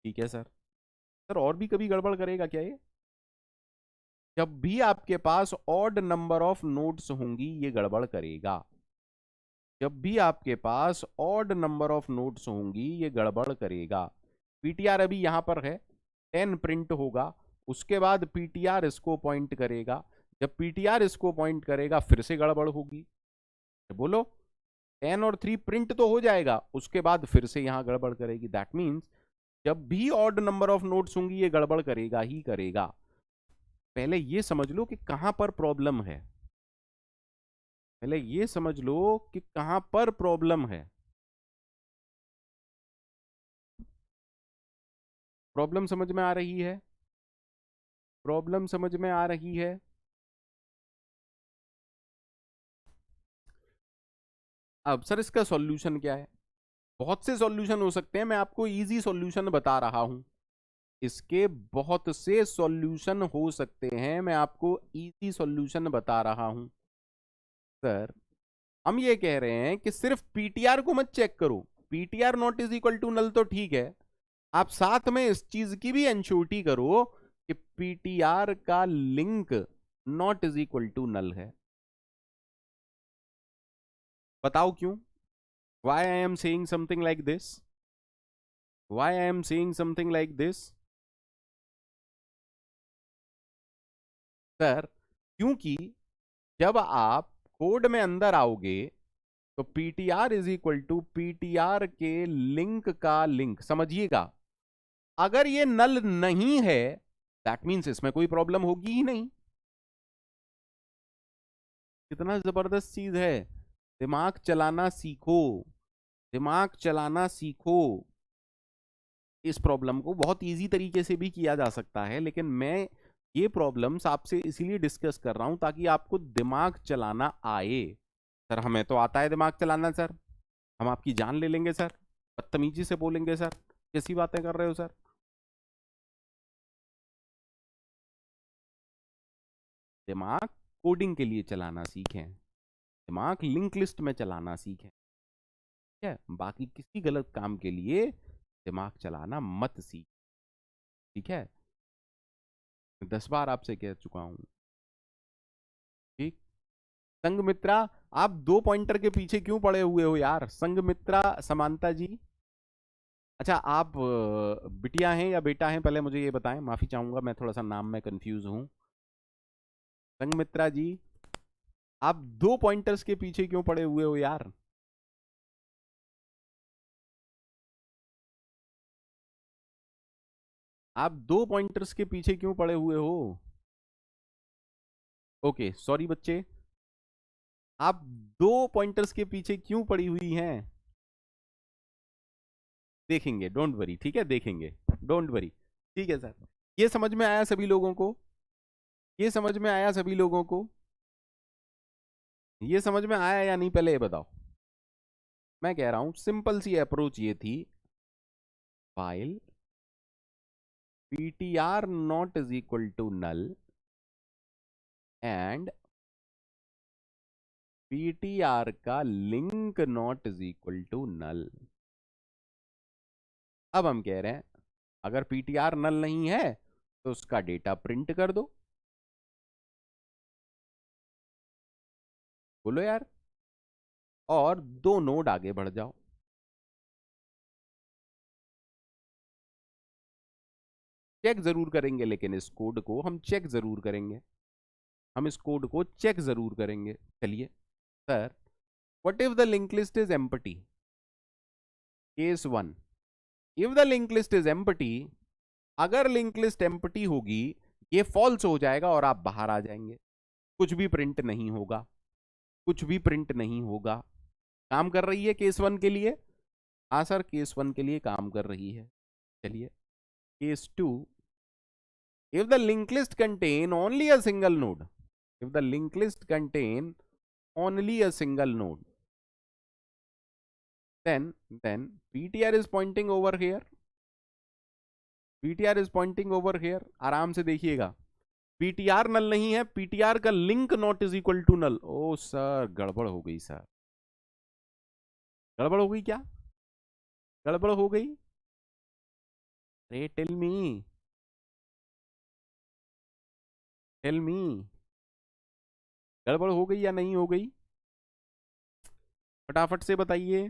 Speaker 1: ठीक है सर। सर और भी कभी गड़बड़ करेगा क्या ये, जब भी आपके पास ऑड नंबर ऑफ नोड्स होंगी ये गड़बड़ करेगा, जब भी आपके पास ऑड नंबर ऑफ नोड्स होंगी ये गड़बड़ करेगा। पीटीआर अभी यहां पर है, 10 प्रिंट होगा, उसके बाद पीटीआर इसको पॉइंट करेगा, जब पीटीआर इसको पॉइंट करेगा फिर से गड़बड़ होगी, बोलो 10 और 3 प्रिंट तो हो जाएगा, उसके बाद फिर से यहां गड़बड़ करेगी। दैट मीन्स जब भी ऑड नंबर ऑफ नोड्स होंगी ये गड़बड़ करेगा ही करेगा। पहले ये समझ लो कि कहां पर प्रॉब्लम है, पहले ये समझ लो कि कहां पर प्रॉब्लम है। प्रॉब्लम समझ में आ रही है, प्रॉब्लम समझ में आ रही है। अब सर इसका सॉल्यूशन क्या है, बहुत से सॉल्यूशन हो सकते हैं, मैं आपको इजी सॉल्यूशन बता रहा हूं, इसके बहुत से सॉल्यूशन हो सकते हैं, मैं आपको इजी सॉल्यूशन बता रहा हूं। सर हम ये कह रहे हैं कि सिर्फ पीटीआर को मत चेक करो, PTR not is equal to null तो ठीक है, आप साथ में इस चीज की भी एंश्योरिटी करो कि पीटीआर का link not is equal to null है। बताओ क्यों, why I am saying something like this, why I am saying something like this. Sir क्योंकि जब आप कोड में अंदर आओगे तो PTR is equal to PTR के लिंक का लिंक, समझिएगा, अगर ये नल नहीं है दैट मीन्स इसमें कोई प्रॉब्लम होगी ही नहीं। कितना जबरदस्त चीज है, दिमाग चलाना सीखो, दिमाग चलाना सीखो। इस प्रॉब्लम को बहुत इजी तरीके से भी किया जा सकता है, लेकिन मैं ये प्रॉब्लम्स आपसे इसीलिए डिस्कस कर रहा हूं ताकि आपको दिमाग चलाना आए। सर हमें तो आता है दिमाग चलाना सर, हम आपकी जान ले लेंगे सर, बदतमीजी से बोलेंगे सर, कैसी बातें कर रहे हो सर। दिमाग कोडिंग के लिए चलाना सीखें, दिमाग लिंक लिस्ट में चलाना सीखें, ठीक है, बाकी किसी गलत काम के लिए दिमाग चलाना मत सीख, ठीक है, 10 बार आपसे कह चुका हूं। ठीक। संगमित्रा आप 2 पॉइंटर के पीछे क्यों पड़े हुए हो यार, संगमित्रा समानता जी। अच्छा आप बिटिया हैं या बेटा हैं, पहले मुझे ये बताएं, माफी चाहूंगा मैं थोड़ा सा नाम में कंफ्यूज हूं। संगमित्रा जी आप 2 पॉइंटर्स के पीछे क्यों पड़े हुए हो यार, आप 2 पॉइंटर्स के पीछे क्यों पड़े हुए हो। ओके सॉरी बच्चे, आप 2 पॉइंटर्स के पीछे क्यों पड़ी हुई हैं, देखेंगे डोंट वरी, ठीक है देखेंगे, डोंट वरी। ठीक है सर, ये समझ में आया सभी लोगों को, ये समझ में आया सभी लोगों को, ये समझ में आया या नहीं, पहले ये बताओ। मैं कह रहा हूं सिंपल सी अप्रोच ये थी, while ptr not is equal to null and ptr का link not is equal to null. अब हम कह रहे हैं अगर ptr नल नहीं है तो उसका डेटा प्रिंट कर दो। बोलो यार, और दो नोड आगे बढ़ जाओ। चेक जरूर करेंगे, लेकिन इस कोड को हम चेक जरूर करेंगे, हम इस कोड को चेक जरूर करेंगे। चलिए sir, what if the link list is empty? Case one, if the link list is empty, अगर लिंक लिस्ट एम्प्टी होगी ये फॉल्स हो जाएगा और आप बाहर आ जाएंगे, कुछ भी प्रिंट नहीं होगा, कुछ भी प्रिंट नहीं होगा। काम कर रही है केस वन के लिए? हाँ सर, केस वन के लिए काम कर रही है। चलिए case two, if the linked list contain only a single node, if the linked list contain only a single node, then ptr is pointing over here, ptr is pointing over here। आराम से देखिएगा, ptr नल नहीं है, ptr का link not is equal to null. ओ sir, गड़बड़ हो गई सर, गड़बड़ हो गई क्या? गड़बड़ हो गई? अरे टेल मी, टेल मी, गड़बड़ हो गई या नहीं हो गई? फटाफट से बताइए।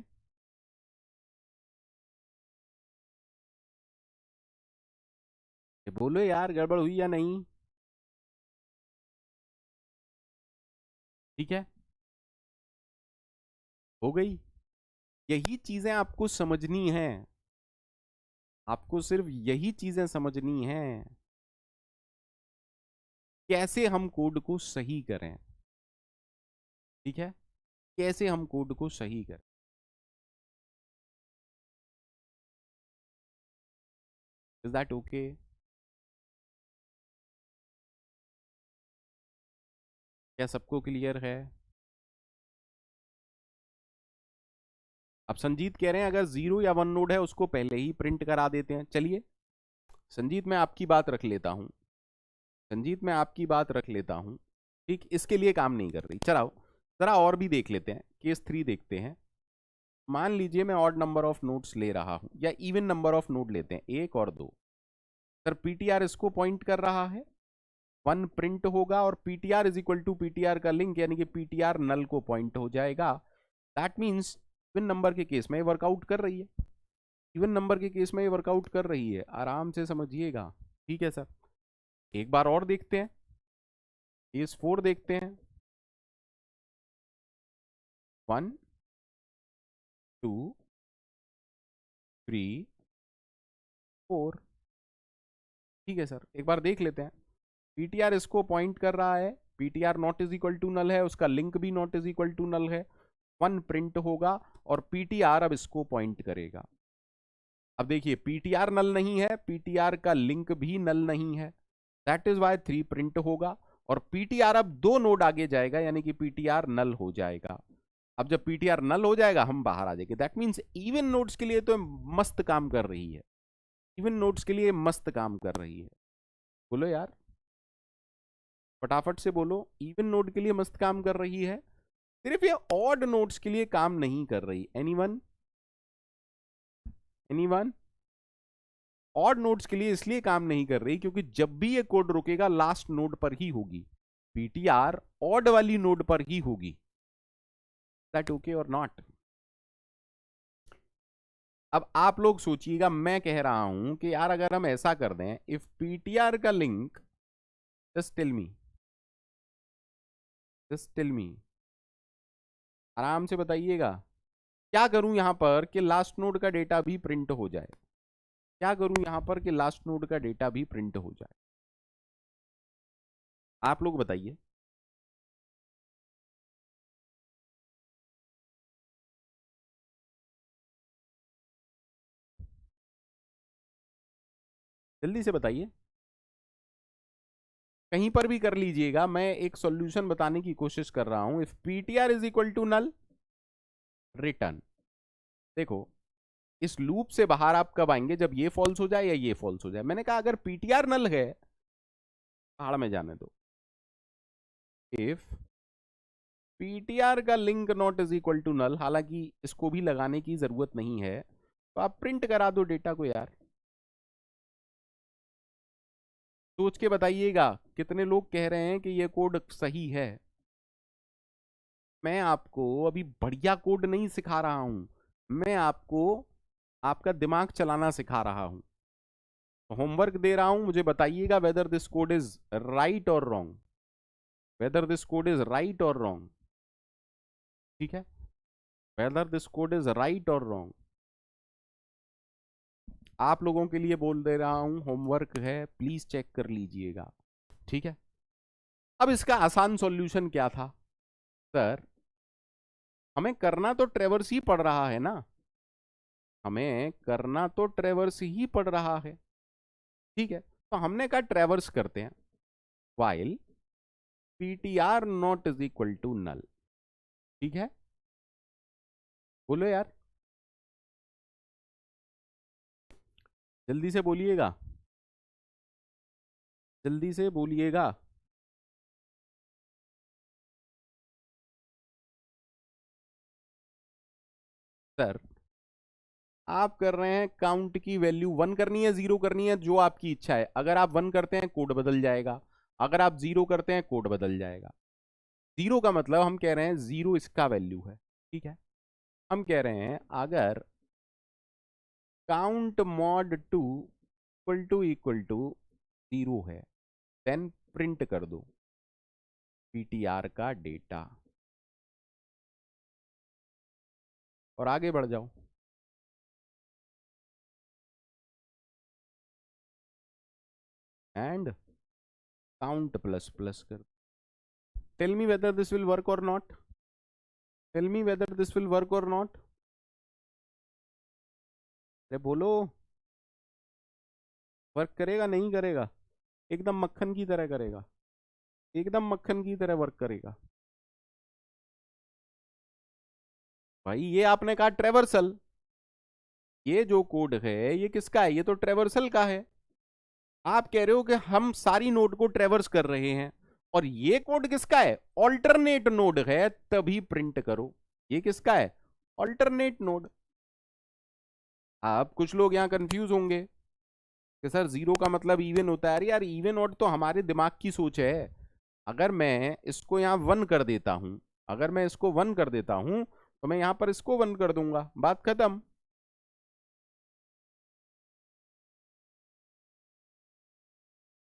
Speaker 1: बोलो यार, गड़बड़ हुई या नहीं? ठीक है, हो गई। यही चीजें आपको समझनी है, आपको सिर्फ यही चीजें समझनी है, कैसे हम कोड को सही करें। ठीक है, कैसे हम कोड को सही करें। Is that okay? क्या सबको क्लियर है? अब संजीत कह रहे हैं अगर 0 या 1 नोड है उसको पहले ही प्रिंट करा देते हैं। चलिए संजीत, मैं आपकी बात रख लेता हूं, संजीत मैं आपकी बात रख लेता हूं। ठीक, इसके लिए काम नहीं कर रही। चलाओ जरा और भी देख लेते हैं, केस 3 देखते हैं। मान लीजिए मैं ऑड नंबर ऑफ नोड्स ले रहा हूं, या इवन नंबर ऑफ नोड लेते हैं, 1 और 2। सर पीटीआर इसको पॉइंट कर रहा है, 1 प्रिंट होगा, और PTR is equal to PTR का लिंक, यानी कि पीटीआर नल को पॉइंट हो जाएगा। दैट मीन्स इवन नंबर के केस में वर्कआउट कर रही है, इवन नंबर के केस में ये वर्कआउट कर रही है, आराम से समझिएगा। ठीक है सर, एक बार और देखते हैं, केस 4 देखते हैं। 1 2 3 4। ठीक है सर, एक बार देख लेते हैं। पीटीआर इसको पॉइंट कर रहा है, PTR not is equal to null है, उसका लिंक भी not is equal to null है, 1 प्रिंट होगा, और पीटीआर अब इसको पॉइंट करेगा। अब देखिए पीटीआर नल नहीं है, पीटीआर का लिंक भी नल नहीं है, दैट इज वाई 3 प्रिंट होगा, और पीटीआर अब 2 नोड आगे जाएगा, यानी कि पीटीआर नल हो जाएगा। अब जब पीटीआर नल हो जाएगा हम बाहर आ जाएंगे। दैट मीन्स इवन नोड्स के लिए तो मस्त काम कर रही है, इवन नोड्स के लिए मस्त काम कर रही है। बोलो यार, फटाफट से बोलो, इवन नोड के लिए मस्त काम कर रही है, सिर्फ ये ऑड नोड्स के लिए काम नहीं कर रही। Anyone, anyone? ऑड नोड्स के लिए इसलिए काम नहीं कर रही क्योंकि जब भी ये कोड रुकेगा लास्ट नोड पर ही होगी, पीटीआर ऑड वाली नोड पर ही होगी। दैट ओके और नॉट? अब आप लोग सोचिएगा, मैं कह रहा हूं कि यार अगर हम ऐसा कर दें, इफ पीटीआर का link, just tell me, just tell me, आराम से बताइएगा, क्या करूं यहां पर कि लास्ट नोड का डेटा भी प्रिंट हो जाए? क्या करूं यहां पर कि लास्ट नोड का डेटा भी प्रिंट हो जाए? आप लोग बताइए। जल्दी से बताइए। कहीं पर भी कर लीजिएगा, मैं एक सॉल्यूशन बताने की कोशिश कर रहा हूं। If PTR is equal to null, return. देखो, इस लूप से बाहर आप कब आएंगे? जब ये फॉल्स हो जाए या ये फॉल्स हो जाए। मैंने कहा अगर पीटीआर नल है, पहाड़ में जाने दो। इफ पीटीआर का link not is equal to null, हालांकि इसको भी लगाने की जरूरत नहीं है, तो आप प्रिंट करा दो डेटा को यार। सोच के बताइएगा कितने लोग कह रहे हैं कि ये कोड सही है। मैं आपको अभी बढ़िया कोड नहीं सिखा रहा हूं, मैं आपको आपका दिमाग चलाना सिखा रहा हूं। होमवर्क दे रहा हूं, मुझे बताइएगा whether this code is right और wrong, whether this code is right और रॉन्ग। ठीक है, whether this code is right और रॉन्ग। आप लोगों के लिए बोल दे रहा हूं, होमवर्क है, प्लीज चेक कर लीजिएगा। ठीक है, अब इसका आसान सॉल्यूशन क्या था? सर, हमें करना तो ट्रेवर्स ही पड़ रहा है ना, हमें करना तो ट्रेवर्स ही पड़ रहा है। ठीक है, तो हमने कहा ट्रेवर्स करते हैं, while PTR not is equal to null. ठीक है, बोलो यार, जल्दी से बोलिएगा, जल्दी से बोलिएगा। सर, आप कर रहे हैं काउंट की वैल्यू 1 करनी है, 0 करनी है, जो आपकी इच्छा है। अगर आप 1 करते हैं कोड बदल जाएगा, अगर आप 0 करते हैं कोड बदल जाएगा। 0 का मतलब हम कह रहे हैं 0 इसका वैल्यू है। ठीक है, हम कह रहे हैं अगर काउंट मॉड 2 इक्वल टू 0 है, देन प्रिंट कर दो पीटीआर का डेटा, और आगे बढ़ जाओ। एंड काउंट प्लस प्लस कर। Tell me whether this will work और not, tell me whether this will work और नॉट। अरे बोलो, वर्क करेगा नहीं करेगा? एकदम मक्खन की तरह करेगा, एकदम मक्खन की तरह वर्क करेगा। भाई ये आपने कहा ट्रेवर्सल, ये जो कोड है ये किसका है? ये तो ट्रेवर्सल का है। आप कह रहे हो कि हम सारी नोड को ट्रेवर्स कर रहे हैं, और ये कोड किसका है? ऑल्टरनेट नोड है, तभी प्रिंट करो। ये किसका है? Alternate node. आप कुछ लोग यहां कंफ्यूज होंगे कि सर 0 का मतलब इवन होता है। अरे यार, इवन ऑड तो हमारे दिमाग की सोच है। अगर मैं इसको यहाँ 1 कर देता हूं, अगर मैं इसको 1 कर देता हूं, तो मैं यहां पर इसको 1 कर दूंगा, बात खत्म।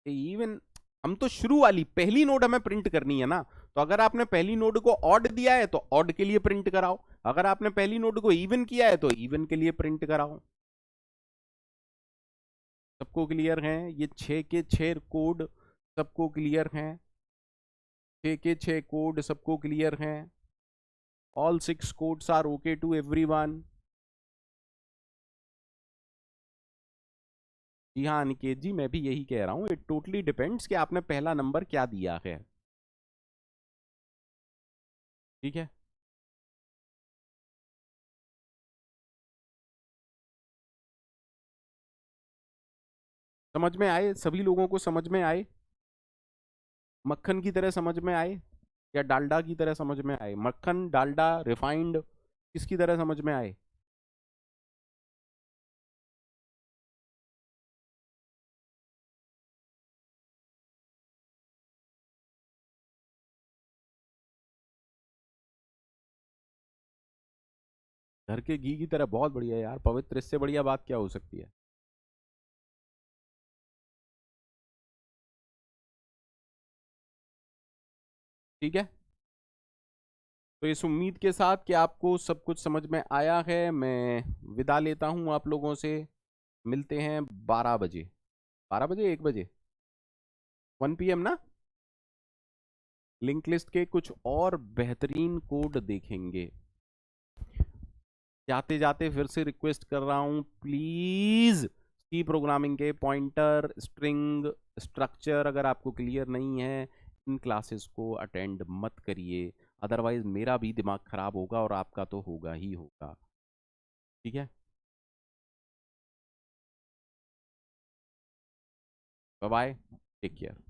Speaker 1: इवन हम तो शुरू वाली पहली नोड हमें प्रिंट करनी है ना, तो अगर आपने पहली नोड को ऑड दिया है तो ऑड के लिए प्रिंट कराओ, अगर आपने पहली नोड को इवन किया है तो इवन के लिए प्रिंट कराओ। सबको क्लियर है? ये 6 के 6 कोड सबको क्लियर हैं? 6 के 6 कोड सबको क्लियर हैं? All 6 codes are okay to everyone? जी हाँ अनिकेत जी, मैं भी यही कह रहा हूँ, इट टोटली डिपेंड्स कि आपने पहला नंबर क्या दिया है। ठीक है, समझ में आए? सभी लोगों को समझ में आए? मक्खन की तरह समझ में आए या डालडा की तरह समझ में आए? मक्खन, डालडा, रिफाइंड, किसकी तरह समझ में आए? घर के घी की तरह, बहुत बढ़िया यार, पवित्र, इससे बढ़िया बात क्या हो सकती है? ठीक है, तो इस उम्मीद के साथ कि आपको सब कुछ समझ में आया है, मैं विदा लेता हूं आप लोगों से। मिलते हैं 12 बजे, 12 बजे, 1 बजे, 1 PM ना। लिंक लिस्ट के कुछ और बेहतरीन कोड देखेंगे। जाते जाते फिर से रिक्वेस्ट कर रहा हूं, प्लीज सी प्रोग्रामिंग के पॉइंटर, स्ट्रिंग, स्ट्रक्चर अगर आपको क्लियर नहीं है, इन क्लासेस को अटेंड मत करिए, अदरवाइज मेरा भी दिमाग खराब होगा और आपका तो होगा ही होगा। ठीक है, बाय बाय, टेक केयर।